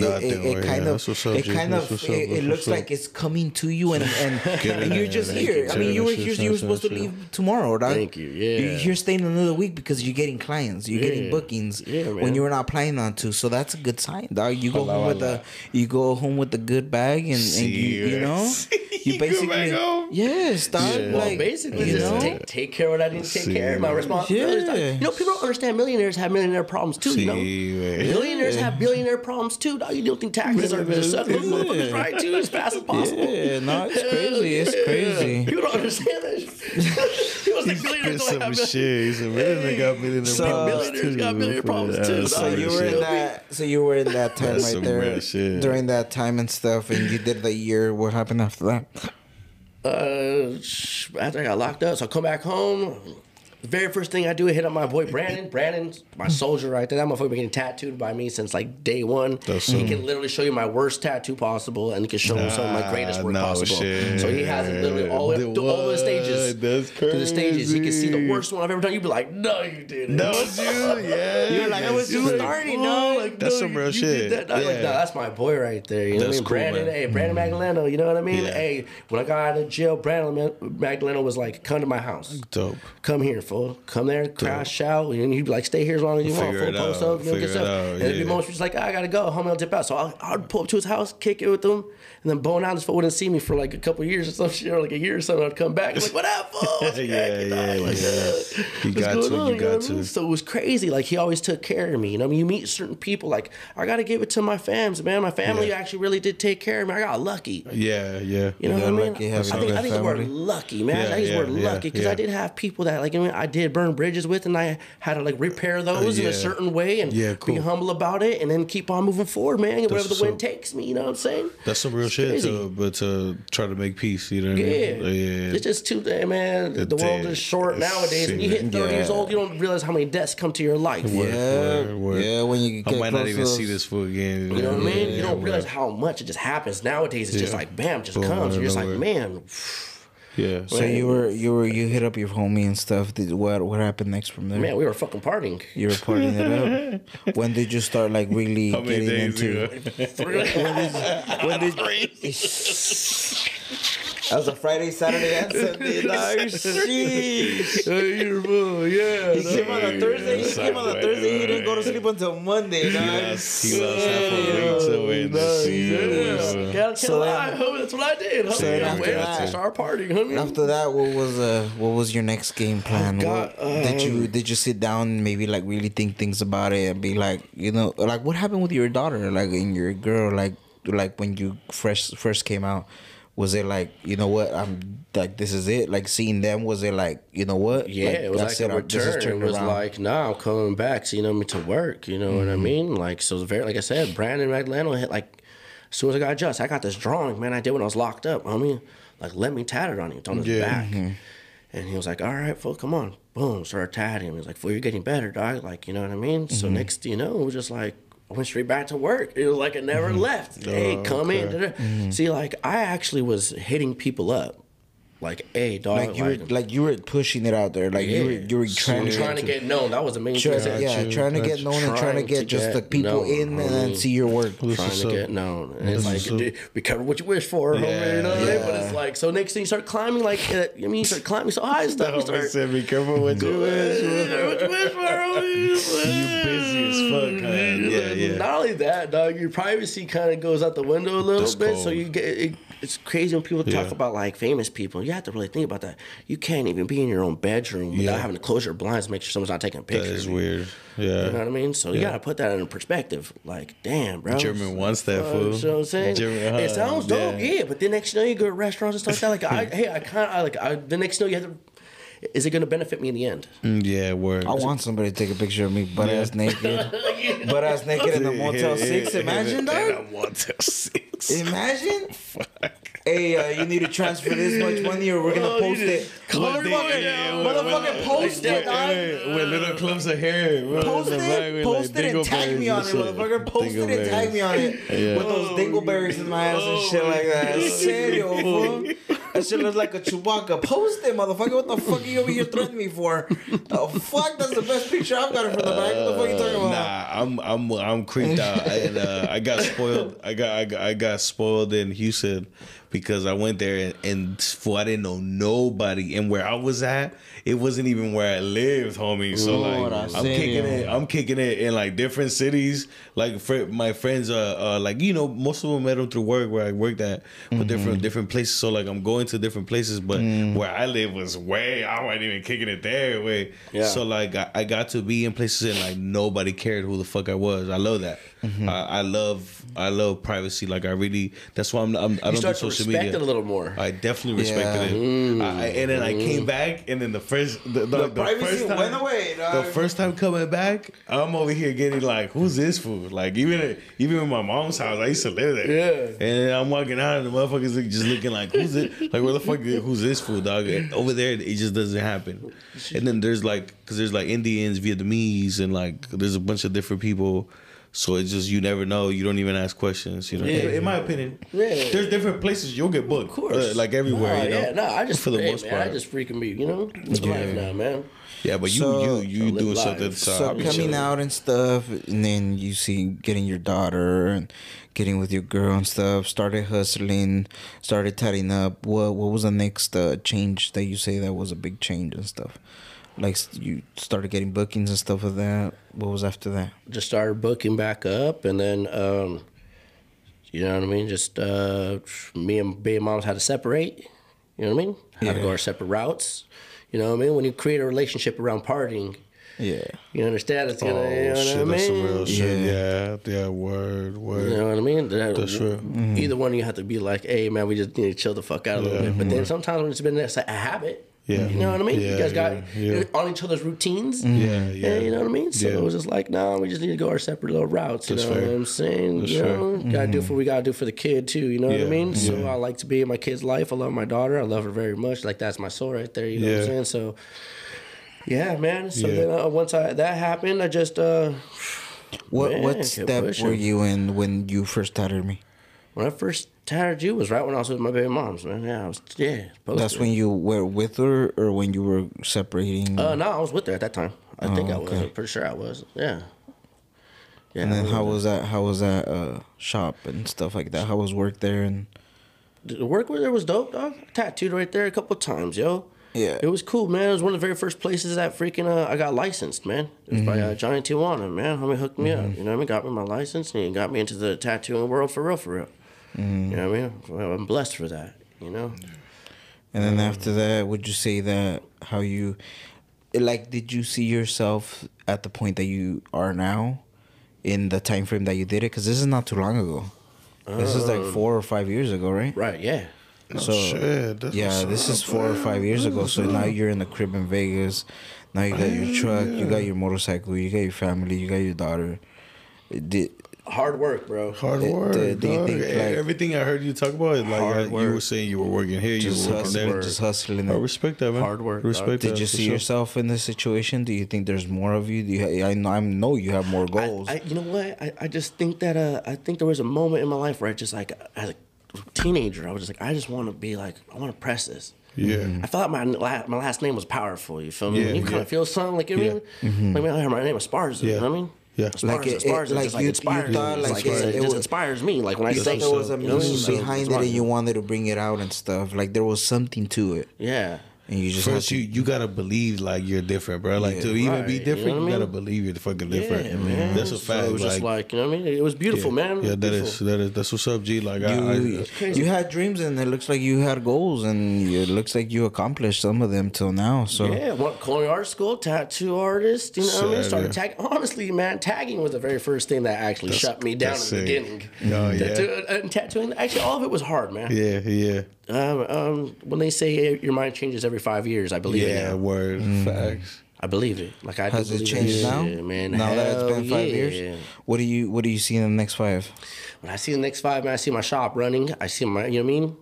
looks like it's coming to you, and you're just here. I mean, you were supposed to leave tomorrow, dog. Thank you. Yeah, you're staying another week because you're getting clients, you're getting bookings when you were not planning on to. So that's a good sign, dog. You go home with a good bag, and you know. You basically, yes, dog. Yeah. Well, basically, just take care of what I need to take care of. My responsibilities. Yeah. You know, people don't understand millionaires have millionaire problems too. You know, billionaires have billionaire problems too. Dog. You don't think taxes are just suck those motherfuckers right too as fast as possible. Yeah, no, it's crazy. It's crazy. People don't understand that. People think billionaires don't have shit. He's a millionaire got millionaire problems too. Millionaires got millionaire problems too. So you were in that time right there during that time and stuff, and you did the year. What happened after that? After I got locked up, so I come back home. The very first thing I do is hit up my boy Brandon. Brandon's my soldier right there. That motherfucker been getting tattooed by me since like day one. He can literally show you my worst tattoo possible, and he can show you some of my greatest work possible. Shit. So he has it literally all the way through all the stages. That's crazy. Through the stages, you can see the worst one I've ever done. You'd be like, no, you didn't. No, it's you. Yeah. You're like, I was just starting. No, like, that's some real shit. That. Like, no, that's my boy right there. You know what I mean? Cool, Brandon, man. hey, Brandon Magdaleno. You know what I mean? Hey, when I got out of jail, Brandon Magdaleno was like, come to my house. Dope. Come here, fool. Come there, crash out, and he'd be like, stay here as long as you want. Full post up, you know, get stuff. And it'd be moments where he's like, I gotta go. Homie, I'll dip out. So I'd pull up to his house, kick it with him, and then bone out. This fool wouldn't see me for like a couple of years or some shit, or like a year or something. I'd come back. I'm like, what up, fool? You got to. So it was crazy. Like, he always took care of me. You know, I mean, you meet certain people. Like, I gotta give it to my fams, man. My family actually really did take care of me. I got lucky. Yeah. You know what I mean? I think the word lucky, man. I use the word lucky because I did have people that, like, I mean, I did burn bridges with, and I had to like repair those in a certain way and be humble about it, and then keep on moving forward, man. Wherever the wind takes me, you know what I'm saying? That's some real shit, but to try to make peace, you know what I mean? Yeah. It's just too, man. The world is short nowadays. When you hit 30 years old, you don't realize how many deaths come to your life. Yeah, when you get I might not even see this fool again. You know what I mean? You don't realize how much it just happens. Nowadays, it's just like, bam, just comes. You're just like, man. Yeah. So you hit up your homie and stuff. What happened next from there? Man, we were fucking partying. You were partying it up. When did you start like really getting into? When did that was a Friday, Saturday, and Sunday. Sheesh. Yeah. He came on a Thursday. He didn't go to sleep until Monday. He lost half a week away. So that's what I did. So after that, I started partying, homie. After that, what was your next game plan? Did you sit down and maybe like really think things about it and be like, you know, like what happened with your daughter, like and your girl, like when you first came out? Was it like, you know what, I'm like, this is it? Like seeing them, was it like, you know what? Yeah, like, it was like a return. It was like, nah, I'm coming back, so, you know, to work, you know what I mean? Like, so it was very, like I said, Brandon Magdaleno hit like, as soon as I got I got this drawing, man, I did when I was locked up, homie. Like, let me tat it on you. It's on his back. And he was like, all right, fool, come on. Boom, started tatting him. He was like, fool, you're getting better, dog. Like, you know what I mean? So next thing you know, it was just like, I went straight back to work. It was like it never left. Hey, come in. See, like, I actually was hitting people up. Like, hey, dog. Like you were pushing it out there. Like you were trying to get known. That was the main thing. Trying to get known and trying to get just the people in and then see your work. Trying to get known. And it's like, be careful what you wish for, homie. You know what I mean? But it's like, so next thing you start climbing, like, you start climbing so high and stuff. You start, be careful what you wish for. What you wish for, homie. You busy as fuck, huh? Not only that, dog, your privacy kind of goes out the window a little bit. So you get it's crazy when people talk about like famous people. You have to really think about that. You can't even be in your own bedroom without having to close your blinds to make sure someone's not taking pictures. That is weird. Yeah. You know what I mean? So you got to put that in perspective. Like, damn, bro. German wants that, fool. You know what I'm saying? It sounds dope, but the next thing you know, you go to restaurants and stuff like that. The next thing you know, you have to. Is it going to benefit me in the end? Yeah, word. I want somebody to take a picture of me butt ass naked. Butt ass naked in a Motel 6. Imagine, dog. In a Motel 6. Imagine. Fuck. Hey, you need to transfer this much money or we're going to post it. Motherfucking post it, dog. With little clumps of hair. Post it and tag me on it, motherfucker. Post it and tag me on it. With those dingleberries in my ass and shit like that. Serio, fool. That shit looks like a Chewbacca. Post it, motherfucker. What the fuck are you over here threatening me for? The fuck? That's the best picture I've got from the back. What the fuck are you talking about? Nah, I'm creeped out. And I got spoiled. I got spoiled in Houston because I went there and I didn't know nobody. And where I was at, it wasn't even where I lived, homie. So like I'm kicking it in like different cities. Like my friends are like, you know, most of them met them through work where I worked at, but different places. So like I'm going to different places, but where I live was I wasn't even kicking it there way. Yeah. So like I got to be in places and like nobody cared who the fuck I was. I love that. I love privacy. Like I really, that's why I don't do social social media. You respect it a little more. I definitely respected it. And then I came back, and then the first time went away. The first time coming back, I'm over here getting like, who's this fool? Like even in my mom's house, I used to live there. Yeah. And I'm walking out, and the motherfuckers just looking like, who's it? Like, where the fuck? Who's this fool, dog? And over there, it just doesn't happen. And then there's like Indians, Vietnamese, and like there's a bunch of different people. So it's just, you never know. You don't even ask questions. You know, in my opinion, there's different places you'll get booked. Of course, like everywhere. I just for the most part, I just freaking be, live life now, man. Yeah, but you doing something. So coming out and stuff, and then you see getting your daughter and getting with your girl and stuff. Started hustling, started tidying up. What was the next change that you say that was a big change and stuff? Like you started getting bookings and stuff of that. What was after that? Just started booking back up, and then you know what I mean. Just me and baby moms had to separate. You know what I mean? Had to go our separate routes. You know what I mean? When you create a relationship around partying, you understand it's gonna. You know what I mean? That's some real shit. Yeah, word. You know what I mean? That's true. Either one, you have to be like, "Hey, man, we just need to chill the fuck out a little bit." But then sometimes when it's been a habit. Yeah. You know what I mean? You guys got on each other's routines. Yeah. You know what I mean? So it was just like, no, we just need to go our separate little routes. You know what I'm saying? Gotta do what we gotta do for the kid too. You know what I mean? So I like to be in my kid's life. I love my daughter. I love her very much. Like, that's my soul right there. You know what I'm saying? So yeah, man. So then once that happened, I just what step were you in when you first tatted me? When I first tatted you was right when I was with my baby moms, man. Yeah, I was. That's when you were with her, or when you were separating? No, I was with her at that time. I think I was. I'm pretty sure I was. Yeah. And then how was that? How was that shop and stuff like that? How was work there? And the work there was dope, dog. Tattooed right there a couple of times, yo. Yeah, it was cool, man. It was one of the very first places that freaking I got licensed, man. It was by Johnny Tijuana, man. Homie hooked me up. You know what I mean? Got me my license, and he got me into the tattooing world for real. You know what I mean? Well, I'm blessed for that, you know? And then after that, would you say that how you, like, did you see yourself at the point that you are now in the time frame that you did it? Because this is not too long ago. This is like 4 or 5 years ago, right? Right, yeah. So, this is 4 or 5 years ago. So now you're in the crib in Vegas. Now you got your truck, you got your motorcycle, you got your family, you got your daughter. Hard work, bro. Hard work. Do you think, like, everything I heard you talk about is like you were saying you were working here, you were working there. Just hustling. I respect that, man. Hard work. Respect that. Did you see yourself in this situation? Do you think there's more of you? I know you have more goals. You know what? I just think that I think there was a moment in my life where I just, like, as a teenager, I was just like, I just want to be like, I want to press this. Yeah. I felt like my last name was powerful. You feel me? You kind of feel something like, you know what I mean? Like, I heard my name was Esparza. You know what I mean? Yeah, like it inspires me. Like when I say there was a meaning behind it, and you wanted to bring it out and stuff. Like there was something to it. Yeah. And you just first you gotta believe like you're different, bro. Like to even be different, you gotta believe you're fucking different. Yeah, man. That's a fact. So it was just like, you know what I mean? It was beautiful, man. Yeah, that's what's up, G. Like you had dreams, and it looks like you had goals, and it looks like you accomplished some of them till now. So went culinary art school, tattoo artist. You know what I mean? Started tagging. Honestly, man, tagging was the very first thing that actually shut me down in the beginning. Tattooing, actually, all of it was hard, man. Yeah. When they say your mind changes every 5 years, I believe it. Yeah, word, facts. I believe it. Like I has it changed now? Man, now that it's been 5 years, what do you see in the next 5? When I see the next 5, man, I see my shop running. I see my, you know what I mean?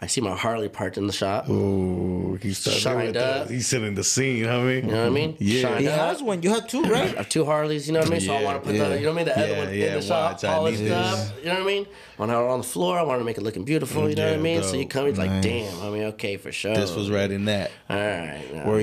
I see my Harley parked in the shop. Oh, he's shined up. He's setting the scene, you know what I mean? You know what I mean? Yeah. He has one. You have 2, right? I have 2 Harleys, you know what I mean? So I want to put the, you know what I mean? The other one in the shop, all this stuff. You know what I mean? When I was on the floor, I wanted to make it looking beautiful, you know what I mean? Dope. So you come, it's like, damn, I mean, okay, for sure. This was right in that. All right. Where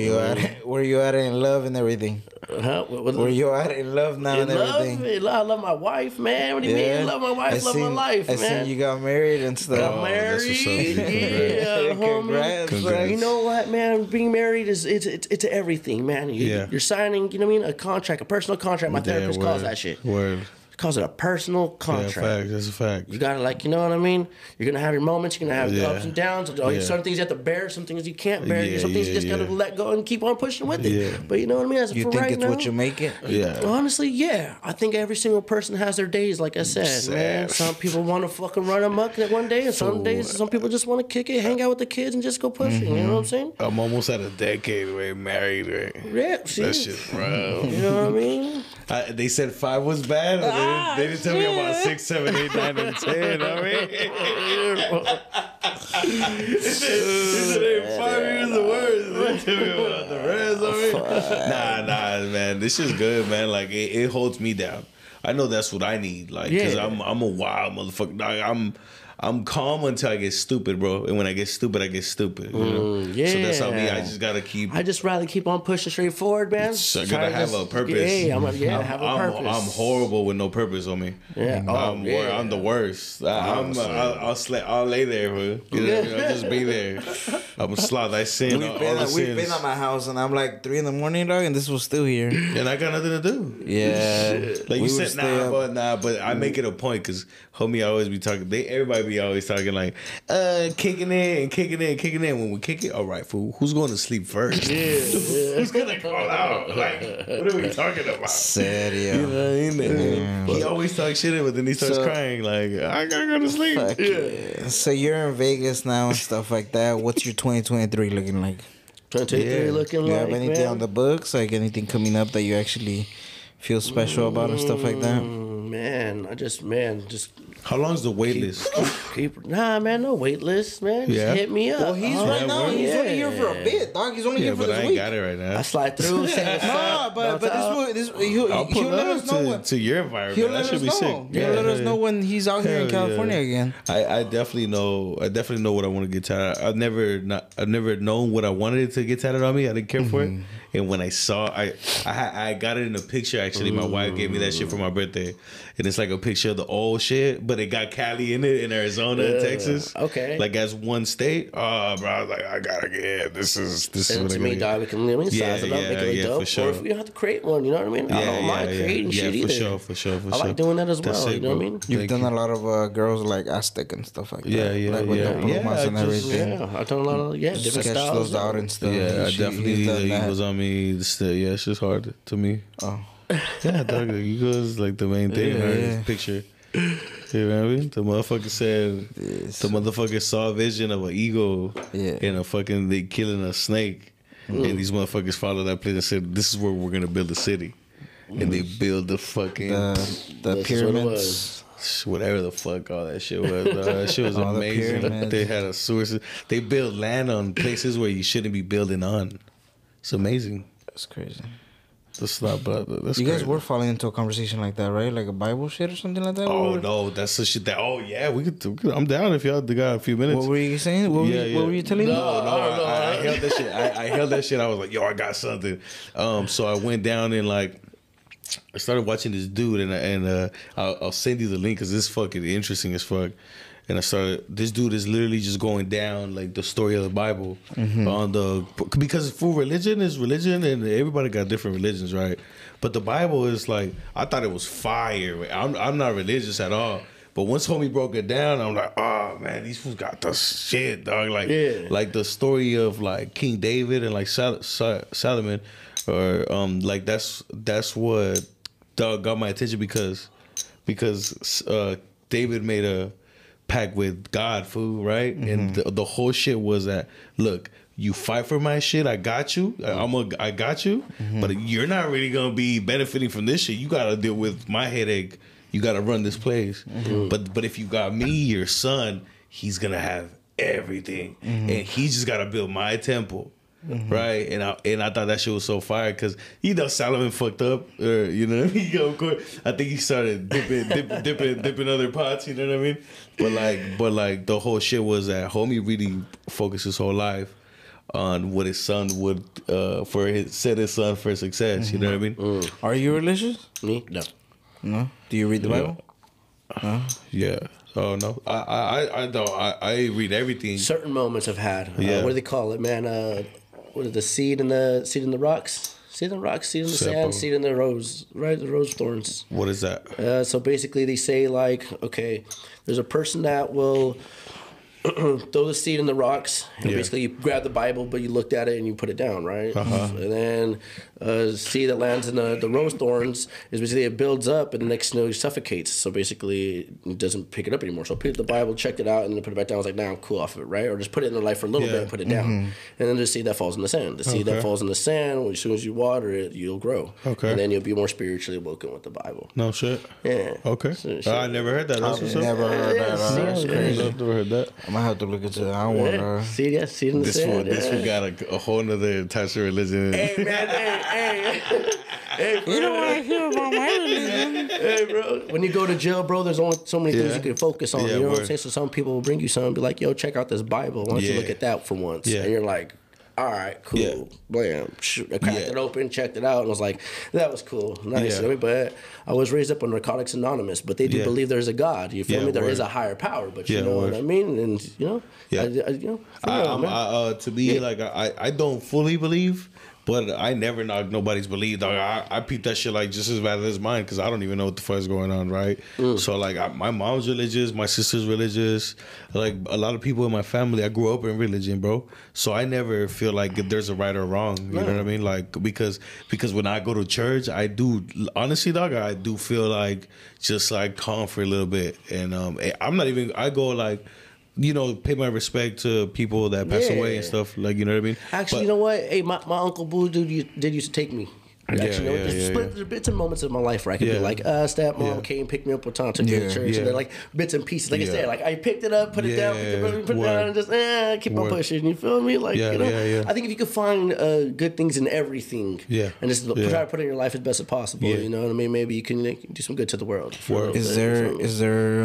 you at in love and everything? Where you at in love now and everything? I love my wife, man. What do you mean? I love my wife, love my life, man. I seen you got married and stuff. Got married, yeah, homie. Congrats. You know what, man? Being married is it's everything, man. You're signing, you know what I mean? A contract, a personal contract. My therapist calls that shit. Word. calls it a personal contract. Yeah, fact. That's a fact. You gotta, like, you know what I mean? You're gonna have your moments. You're gonna have your ups and downs. Certain things you have to bear. Some things you can't bear. Some things you just gotta let go and keep on pushing with it. Yeah. But you know what I mean? As you for think right it's now, what you make it? Yeah. Honestly, yeah. I think every single person has their days. Like I said, man. Some people want to fucking run amok one day, and some days, some people just want to kick it, hang out with the kids, and just go pushing. You know what I'm saying? I'm almost at a decade away married. Right? Yeah. See? That shit's rough. You know what I mean? They said 5 was bad. But they didn't tell me about 6, 7, 8, 9, and 10. I mean, they said 5 years the worst. They tell me about the rest. I mean, nah, man. This is good, man. Like it holds me down. I know that's what I need. Like, cause I'm a wild motherfucker. Like, I'm calm until I get stupid, bro. And when I get stupid, I get stupid. You know? Yeah. So that's how me. I just gotta keep. I just rather keep on pushing straight forward, man. So I gotta have a purpose. Have a purpose. I'm horrible with no purpose on me. Yeah. I'm the worst. I'll lay there, bro. You know, I'll just be there. I'm a sloth. I sin. We've been at my house, and I'm like 3 a.m, dog, and this was still here. And I got nothing to do. Yeah. Like you said, but I make it a point because homie always be talking. Everybody be always talking like, kicking in. When we kick it, all right, fool. Who's going to sleep first? Yeah. Who's gonna call out? Like, what are we talking about? Serio. You know what I mean? He always talks shit, but then he starts crying like, I gotta go to sleep. Yeah. So you're in Vegas now and stuff like that. What's your 2023 looking like? 2023 looking like, you have anything on the books? Like anything coming up that you actually feel special about and stuff like that? Man, just how long's the wait list? Nah, man, no wait list, man. Just hit me up. Well, he's right now. He's only here for a bit, dog. He's only here for this week. I ain't got it right now. I slide through. But he'll let us know to your environment. He'll let us know. He'll let us know when he's out here in California again. I definitely know. I definitely know what I want to get tatted. I've never known what I wanted to get tatted on me. I didn't care for it. And when I saw, I got it in a picture. Actually, my wife gave me that shit for my birthday, and it's like a picture of the old shit, but it got Cali in it, in Arizona and Texas. Okay, like as one state. Oh, bro, I was like, I gotta get this is Send what it to me, dog. We can size it up, make it look dope. For sure. Or if we don't have to create one, you know what I mean? I don't mind creating shit either. For sure. I like doing that as well. You know what I mean? You've done a lot of girls like Aztec and stuff like that. Like with the plumas and everything. Yeah, I've done a lot of different sketch styles. those out and stuff. Yeah, I definitely he was on me. Yeah, it's just hard to me. Oh. Yeah, dog, the eagle is like the main thing. This picture. You know what I mean? The motherfucker said the motherfucker saw a vision of an eagle and they killing a snake. And these motherfuckers followed that place and said, this is where we're gonna build a city. And they build the fucking the pyramids. Whatever the fuck all that shit was, bro. That shit was amazing. They had a source. They built land on places where you shouldn't be building on. It's amazing. That's crazy. That's you guys were falling into a conversation like that, right? Like a Bible shit or something like that? Oh, no. That's the shit that... Oh, yeah. We could I'm down if y'all got a few minutes. What were you saying? What were you telling me? No. I held that shit. I held that shit. I was like, yo, I got something. So I went down and like... I started watching this dude and I'll send you the link because it's fucking interesting as fuck. And this dude is literally just going down like the story of the Bible because full religion is religion and everybody got different religions, right? But the Bible is like, I thought it was fire. I'm not religious at all. But once homie broke it down, I'm like, oh man, these fools got the shit, dog. Like the story of like King David and like Solomon, or like that's what dog got my attention because David made a pact with God, fool, right? And the whole shit was that, look, you fight for my shit, I got you. I got you, but you're not really gonna be benefiting from this shit. You gotta deal with my headache. You gotta run this place. But if you got me, your son, he's gonna have everything, and he just gotta build my temple. Right, and I thought that shit was so fire because Solomon fucked up, or of course I think he started dipping other pots. You know what I mean? But like the whole shit was that homie really focused his whole life on what his son would set his son for success. You know what I mean? Are you religious? Me? No. Do you read the Bible? No. Yeah. Oh no, I don't. I read everything. Certain moments I've had. What do they call it, man? What is the seed in the rocks? Seed in the rocks, seed in the sand, seed in the rose, right? The rose thorns. What is that? So basically, they say like, okay, there's a person that will throw the seed in the rocks, and basically you grab the Bible, but you looked at it and you put it down, right? And then seed that lands in the rose thorns is basically it builds up, and the next snow suffocates. So basically, it doesn't pick it up anymore. So I picked the Bible, checked it out, and then put it back down. I was like, nah, I'm cool off of it, right? Or just put it in the light for a little bit and put it down. And then the seed that falls in the sand. The seed that falls in the sand, as soon as you water it, you'll grow. Okay. And then you'll be more spiritually awoken with the Bible. No shit. Yeah. Okay. So, I never heard that. I've never heard that. That's crazy. I've never heard that. I might have to look into that. I don't want to. Seed in the sand. This one got a whole nother type of religion. Hey, man. Hey, you don't want to hear about my religion. Hey, bro. When you go to jail, bro, there's only so many things you can focus on. You know what I'm saying? So some people will bring you something and be like, yo, check out this Bible. Why don't you look at that for once? And you're like, all right, cool. Blam. I cracked it open, checked it out, and was like, that was cool. Nice. You know, but I was raised up on Narcotics Anonymous, but they do believe there's a God. You feel me? There is a higher power, but you know what I mean? And, you know, to me, like, I don't fully believe, but I never knock nobody's belief. Dog. I peep that shit like just as bad as mine because I don't even know what the fuck is going on, right? So like my mom's religious, my sister's religious, like a lot of people in my family. I grew up in religion, bro. So I never feel like there's a right or wrong. You know what I mean? Like because when I go to church, I do honestly, dog. I do feel like just like calm for a little bit, and I'm not even. I go like. You know, pay my respect to people that pass away and stuff. Like, you know what I mean? Actually, you know what? Hey, my Uncle Boo did used to take me. Actually, there's bits and moments of my life where I could be like, stepmom came, picked me up one time, took me to church, and they're like bits and pieces. Like I said, like I picked it up, put it down, put it down, and just keep on pushing. You feel me? Like you know, I think if you could find good things in everything, and just try to put it in your life as best as possible. You know what I mean? Maybe you can do some good to the world. Is there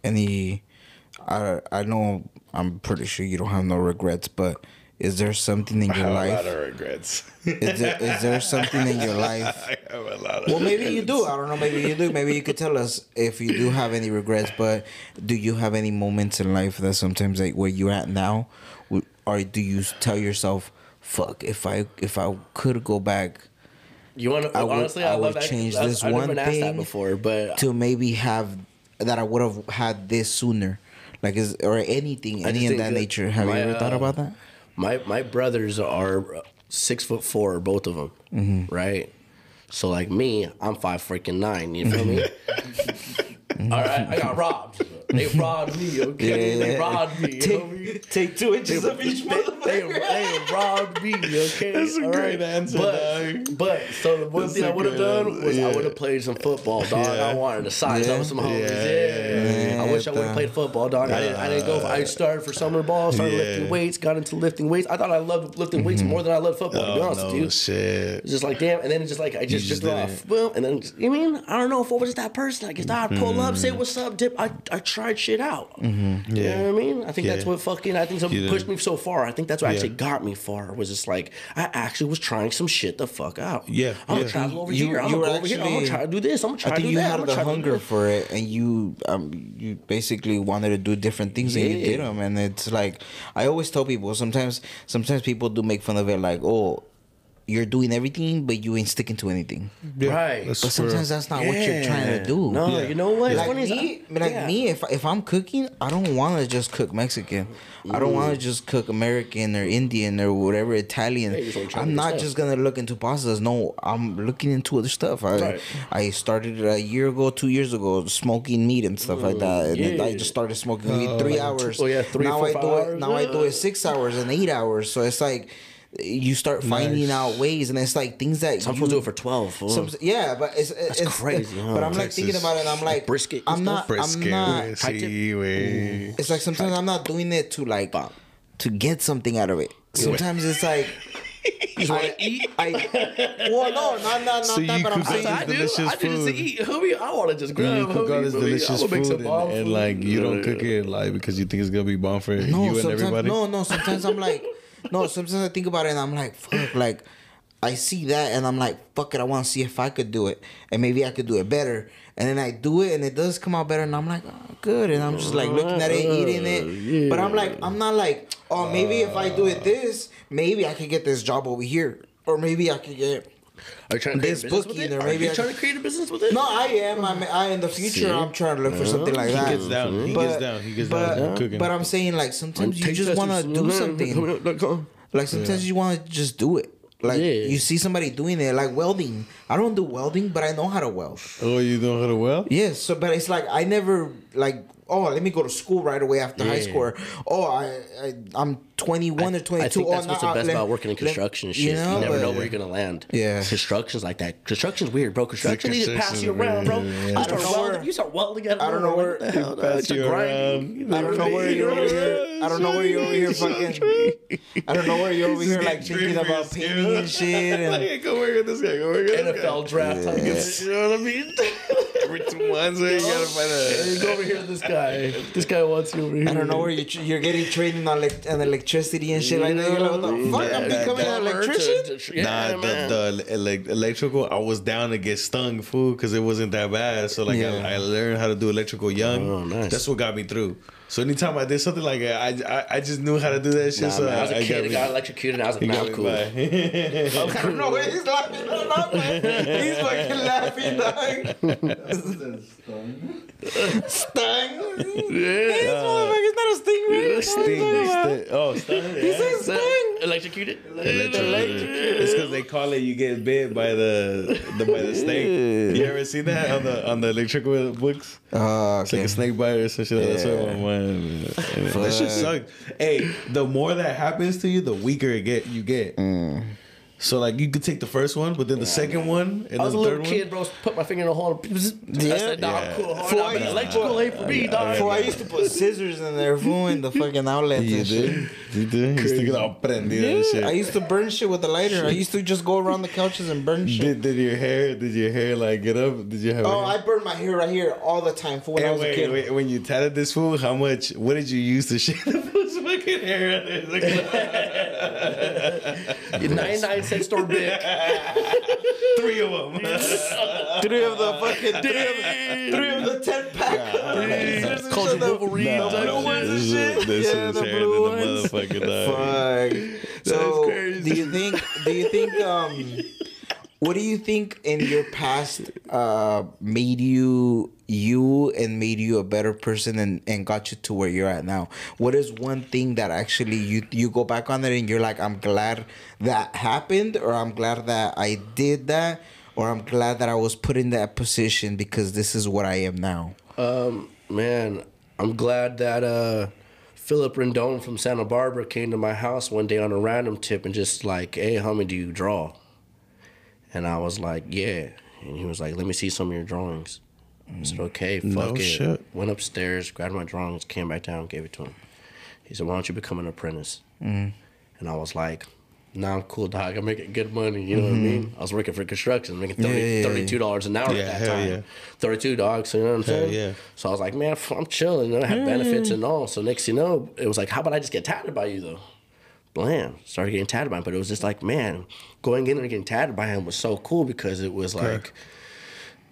any? I know I'm pretty sure you don't have no regrets, but is there something in your life? I have a lot of regrets. Is there something in your life? I have a lot of Well, maybe you do. I don't know. Maybe you do. Maybe you could tell us if you do have any regrets. But do you have any moments in life that sometimes like where you're at now, or do you tell yourself, "Fuck, if I could go back." You want to honestly? I would change this one thing that before, but to maybe have that I would have had this sooner. Like or anything, any of that nature. Have you ever thought about that? My brothers are 6'4", both of them, right? So like me, I'm 5'9". You feel me? All right, I got robbed. They robbed me, okay? They robbed me. Take 2 inches of each motherfucker. They robbed me, okay? That's a great answer, dog. But so the one thing I would have done was I would have played some football, dog. I wanted to size up some homies. I wish I would have played football, dog. I didn't go. I started for summer ball, started lifting weights, got into lifting weights. I thought I loved lifting weights more than I loved football. To be honest with you, shit. It's just like damn, and then it's just like I just drifted off. Boom, and then you mean I don't know if I was just that person. Like I pull up, say what's up, dip. I tried shit out. You know what I mean? I think that's what I think something pushed me so far. I think that's what actually got me far. Was just like I actually was trying some shit the fuck out. I'm gonna travel over here. I'm gonna go over here. I'm gonna try to do this. I'm gonna try to do that. I think you had the hunger for it, and you basically wanted to do different things, and you did them. And it's like I always tell people. Sometimes people do make fun of it, like, oh, you're doing everything, but you ain't sticking to anything. Right. But sometimes that's not what you're trying to do. No, you know what? Like me, if I'm cooking, I don't want to just cook Mexican. I don't want to just cook American or Indian or whatever, Italian. I'm not just going to look into pastas. No, I'm looking into other stuff. I started a year ago, 2 years ago, smoking meat and stuff like that. And then I just started smoking meat 3 hours. Now I do it 6 hours and 8 hours. So it's like... You start finding out ways, and it's like things that some people do it for 12. But it's crazy. But I'm like thinking about it, and I'm like, brisket. I'm not. It's like sometimes I'm not doing it to get something out of it. Sometimes it's like. You just want to eat? Well, no, not that, but I'm saying I do just eat. I want to just grab. You cook all this delicious food, and like you don't cook it like because you think it's gonna be bomb for you and everybody. No. Sometimes I'm like. No, sometimes I think about it and I'm like, fuck, like, I see that and I'm like, fuck it, I want to see if I could do it. And maybe I could do it better. And then I do it and it does come out better and I'm like, oh, good. And I'm just like looking at it, eating it. Yeah. But I'm not like, oh, maybe if I do it this, maybe I could get this job over here. or maybe I could get. Are you trying to create a business with it? Are you trying to create a business with it? No, I am. I in the future, I'm trying to look for something like that. He gets down cooking. But I'm saying, like, sometimes you just want to do something. Like, sometimes you want to just do it. Like, you see somebody doing it, like welding. I don't do welding, but I know how to weld. Oh, you know how to weld? Yes. So, but it's like, I never, like, oh, let me go to school right away after high school. Oh, I'm 21 or 22. I think that's what's the best about working in construction and shit. You never know where you're gonna land. Yeah. Construction's like that. Construction's weird, bro. Construction needs to pass you around, bro. You start welding at I don't know where. I don't know where you're over here. I don't know where you're over here fucking. I don't know where you're over here like thinking about painting and shit. And go work with this guy. Go work with this guy. NFL draft. You know what I mean? Every 2 months, you gotta find a. Go over here with this guy. This guy wants you over here. I don't know where you're getting trained on electricity and shit like that. You're like, what the fuck? I'm becoming an electrician? Nah, the electrical, I was down to get stung, fool, because it wasn't that bad. So, like, I learned how to do electrical young. Oh, nice. That's what got me through. So anytime I did something like that, I just knew how to do that shit. So I was a kid, I got electrocuted, and I was like, nah, cool. I don't know where he's laughing. He's fucking laughing, dog. Stung? This motherfucker's not a stingray. Sting. Oh, stung. He said stung. Electrocuted. It's because they call it you get bit by the snake. You ever seen that on the electrical books? Oh, okay. It's like a snake bite or some shit. That's what my mind. That shit sucks. Hey, the more that happens to you, the weaker you get. So like you could take the first one, but then the second one and I was then a the little third kid, bro. Put my finger in the hole. I said, nah, cool. Electrical ain't for me, dog. I used to put scissors in there, fool, in the fucking outlets and shit. You did? You still get prendido and shit. I used to burn shit with a lighter. I used to just go around the couches and burn shit. Did your hair like get up? Did you have? Oh, I burned my hair right here all the time, fool. When I was a kid. Wait, when you tatted this fool, what did you use to shave the fool's fucking hair? 99-cent store bit. 3 of them. 3 of the fucking 3 of the 10-pack. Called the Wolverine. The blue ones and shit. This is the motherfucking dog. Fuck. So, do you think what do you think in your past made you a better person and got you to where you're at now? What is one thing that actually you go back on it and you're like, I'm glad that happened, or I'm glad that I did that, or I'm glad that I was put in that position because this is what I am now? Man, I'm glad that Philip Rendon from Santa Barbara came to my house one day on a random tip and just like, hey, homie, do you draw? And I was like, yeah. And he was like, let me see some of your drawings. I said, okay, fuck it. Shit. Went upstairs, grabbed my drawings, came back down, gave it to him. He said, why don't you become an apprentice? And I was like, nah, I'm cool, dog. I'm making good money. You know what I mean? I was working for construction, making $32 an hour at that time. Yeah. 32, dog. So you know what I'm saying? Yeah. So I was like, man, I'm chilling. I have benefits and all. So next you know, it was like, how about I just get tatted by you, though? Blam. Started getting tatted by him. But it was just like, man, going in and getting tatted by him was so cool because it was like,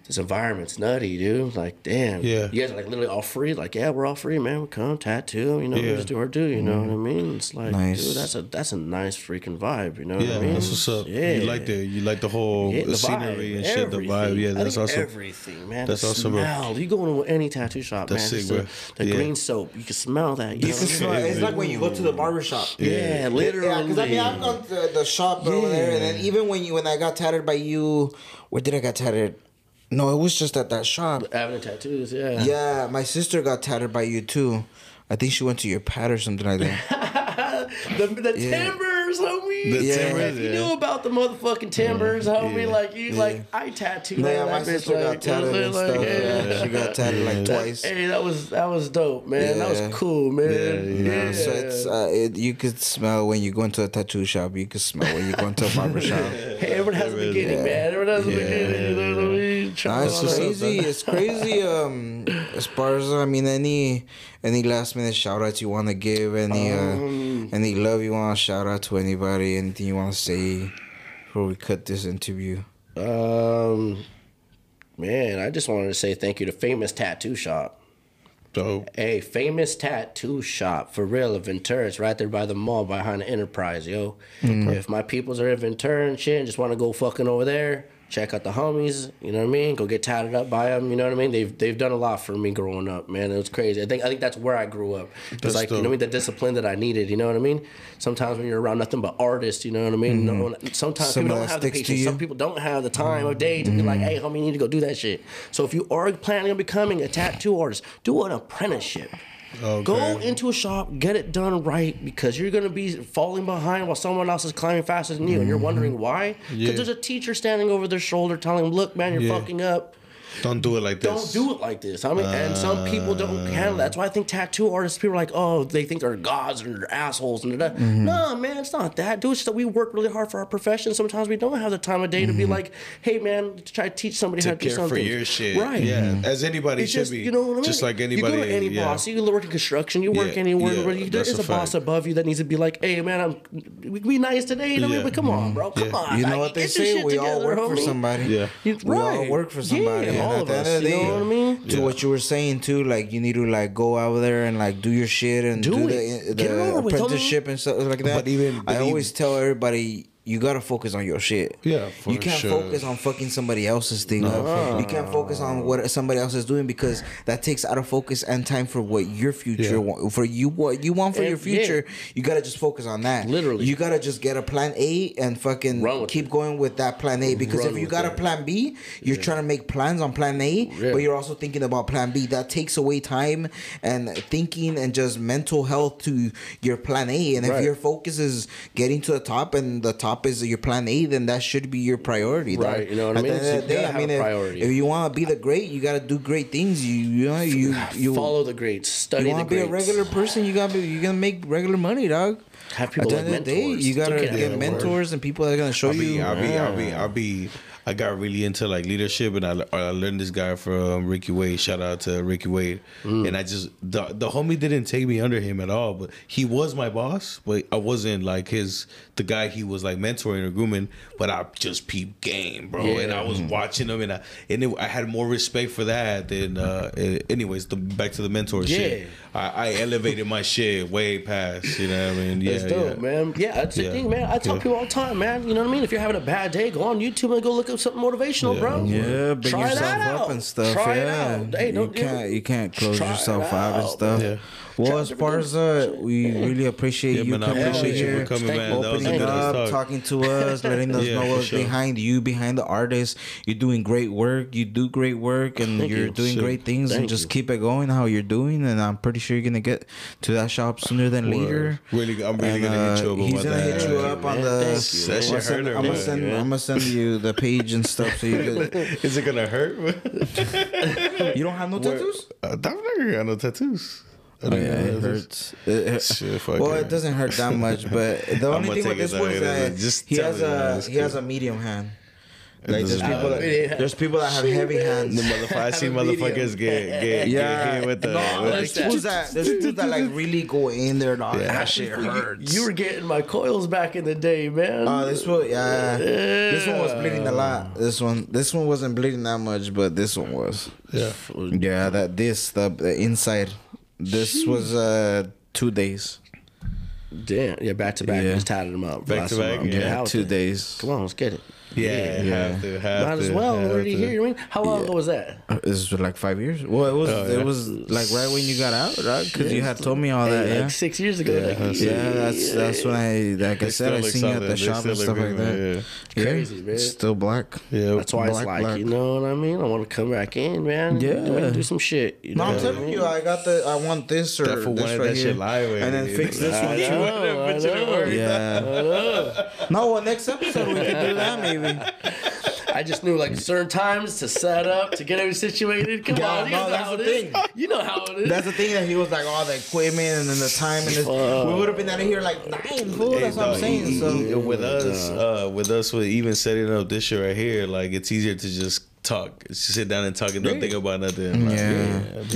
this environment's nutty, dude. Like, damn. Yeah. You guys are like literally all free. Like, yeah, we're all free, man. We come, tattoo, you know, we just do our do, you know what I mean? It's like, dude, that's a nice freaking vibe, you know what I mean? That's what's up. Yeah. You like the whole the scenery and shit, the vibe. Yeah, that's awesome. Everything, man. That's awesome, bro. You go into any tattoo shop, man. Sick, bro. The green soap, you can smell that. You can smell it. It's like when you go to the barber shop. Yeah, literally. Yeah, because I mean, I've gone to the shop over there, and then even when I got tatted by you, where did I get tatted? No, it was just at that shop. Avenue Tattoos, yeah. Yeah, my sister got tatted by you too. I think she went to your pad or something like that. the timbers, homie. The timbers, you knew about the motherfucking timbers, homie. Like you, like I tattooed. Yeah, my sister got tatted and stuff. Yeah, she got tatted like twice. Hey, that was dope, man. That was cool, man. Yeah. So it's you could smell when you go into a tattoo shop. You could smell when you go into a barber shop. Hey, everyone has a beginning, man. Everyone has a beginning. You know what I mean? It's crazy. It's crazy. Esparza, I mean, any last minute shout outs you want to give? Any love you want to shout out to anybody? Anything you want to say before we cut this interview? Man, I just wanted to say thank you to Famous Tattoo Shop. Dope. A famous tattoo shop for real, Ventura. It's right there by the mall behind the Enterprise, yo. If my peoples are in Ventura and shit and just want to go fucking over there, check out the homies, you know what I mean? Go get tatted up by them, you know what I mean? They've done a lot for me growing up, man. It was crazy. I think that's where I grew up. It's like, you know what I mean? The discipline that I needed, you know what I mean? Sometimes when you're around nothing but artists, you know what I mean? Sometimes people don't have the patience. Some people don't have the time of day to be like, hey, homie, you need to go do that shit. So if you are planning on becoming a tattoo artist, do an apprenticeship. Okay. Go into a shop, get it done right, because you're going to be falling behind while someone else is climbing faster than you, and you're wondering why? Because there's a teacher standing over their shoulder telling them, look, man, you're fucking up. Don't do it like Don't this. do it like this. I mean, and some people don't handle that. That's why I think tattoo artists, people are like, oh, they think they're gods and they're assholes and they're No, man, it's not that. Dude, it's just that we work really hard for our profession. Sometimes we don't have the time of day to be like, hey, man, to try to teach somebody how to do something. For your shit. Right. Yeah. As anybody it's should just, be. You know what I mean? Just like anybody. You go to any boss. You work in construction. You work anywhere. There is a boss above you that needs to be like, hey, man, we be nice today. You know what I mean? But come on, bro. Come on. You know what they say? We all work for somebody. Yeah. We all work for somebody. Yeah, all of us. You know what I mean? To what you were saying too, like you need to like go out there and like do your shit and do the apprenticeship and stuff like that. But I always tell everybody, you gotta focus on your shit. Yeah, you can't focus on fucking somebody else's thing. You can't focus on what somebody else is doing, because that takes out of focus and time for what your future what you want for your future. You gotta just focus on that. Literally, you gotta just get a plan A and fucking keep going with that plan A. Because if you got a plan B, you're trying to make plans on plan A, but you're also thinking about plan B. That takes away time and thinking and just mental health to your plan A. And if your focus is getting to the top and the top is your plan A, then that should be your priority. Right, you know what I mean? At the end of the day, I mean, if you want to be the great, you got to do great things. You follow the greats, study the greats. You want to be a regular person, you're gonna make regular money, dog. Have people at the end of the day, you gotta get mentors and people that are gonna show you. I got really into like leadership, and I learned this guy from Ricky Wade. Shout out to Ricky Wade. And I just the homie didn't take me under him at all, but he was my boss. But I wasn't like the guy he was like mentoring or grooming. But I just peeped game, bro, and I was watching him, and I had more respect for that than. Anyways, back to the mentor shit. I elevated my shit way past. You know what I mean? That's dope, man. Yeah, that's the thing, man. I tell people all the time, man. You know what I mean? If you're having a bad day, go on YouTube and go look up something motivational, bro. Yeah, bring Try yourself up and stuff. Try it out. Hey, you can't close yourself out and stuff. Yeah. Well, Esparza, we really appreciate you coming over here, opening up, talking to us, letting us know what's behind you, behind the artist. You're doing great work. You do great work, and you're doing great things. And just keep it going how you're doing. And I'm pretty sure you're gonna get to that shop sooner than later. I'm really gonna hit you up. He's gonna hit you up on the. I'm gonna send you the page and stuff so you can. Is it gonna hurt? You don't have no tattoos? I've never got no tattoos. It hurts. Well, it doesn't hurt that much, but the only thing with this one is that he has a medium hand. Like there's people that have heavy hands. I see motherfuckers get hit with the. There's dudes that like really go in there. That shit hurts. You were getting my coils back in the day, man. This one was bleeding a lot. This one wasn't bleeding that much, but this one was. Yeah. The inside. This was 2 days. Damn. Yeah, back to back. Just tatted them up. Back to back. Yeah, 2 days. Come on, let's get it. Yeah. Have to. Might as well. We're already here. I mean, how long ago was that? This was like 5 years. Well, it was like right when you got out, right? Because you had told me all that. Like 6 years ago. That's when I said I seen you at the shop and stuff like that. Crazy, man. Still black. Yeah, that's why it's like, you know what I mean? I want to come back in, man. Yeah, do some shit. No, I'm telling you, I want this or this right here, and then fix this one too. Yeah. No, well, next episode we can do that maybe. I just knew like certain times to set up to get everything situated. Come on, that's the thing. You know how it is. That's the thing that he was like, all the equipment and then the time and this. We would have been out of here like 9, fool. That's what I'm saying. So with us, with even setting up this shit right here, like it's easier to just talk, sit down and talk and don't think about nothing. Like,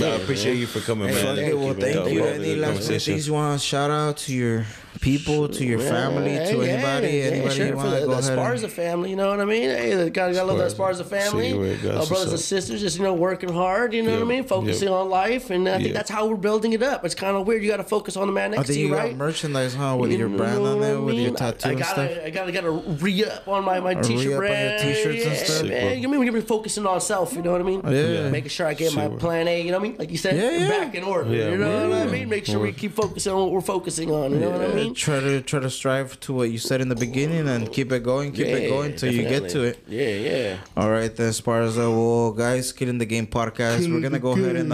I appreciate you for coming, man. Well, thank you. Any last things you want to shout out to your people, to your family, to anybody sure, you want to go ahead. The Esparza family, you know what I mean? Hey, gotta love the Esparza family. Our brothers and sisters, just working hard. You know what I mean? Focusing on life, and I think that's how we're building it up. It's kind of weird. You got to focus on the man next to you, right? You got merchandise, huh? With your brand on there, with your tattoo and stuff. I gotta re-up on my t-shirt brand. On your t-shirts and stuff. Man, you mean we're focusing on self? You know what I mean? Yeah. Making sure I get my plan A. You know what I mean? Like you said, back in order. You know what I mean? Make sure we keep focusing on what we're focusing on. You know what I mean? Try to strive to what you said in the beginning and keep it going till you get to it. Yeah. All right, then, Esparza. Well, guys, Killing the Game podcast. We're gonna go ahead and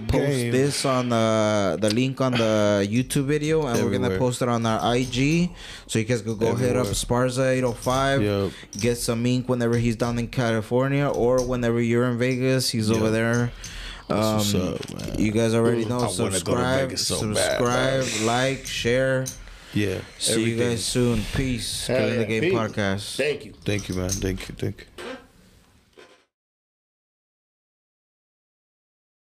post this on the link on the YouTube video, and we're gonna post it on our IG, so you guys could go hit up Esparza 805. Get some ink whenever he's down in California, or whenever you're in Vegas, he's over there. What's up, man? You guys already know. Subscribe, like, share. Yeah. See you guys soon. Peace. Killing the Game podcast. Thank you. Thank you, man. Thank you.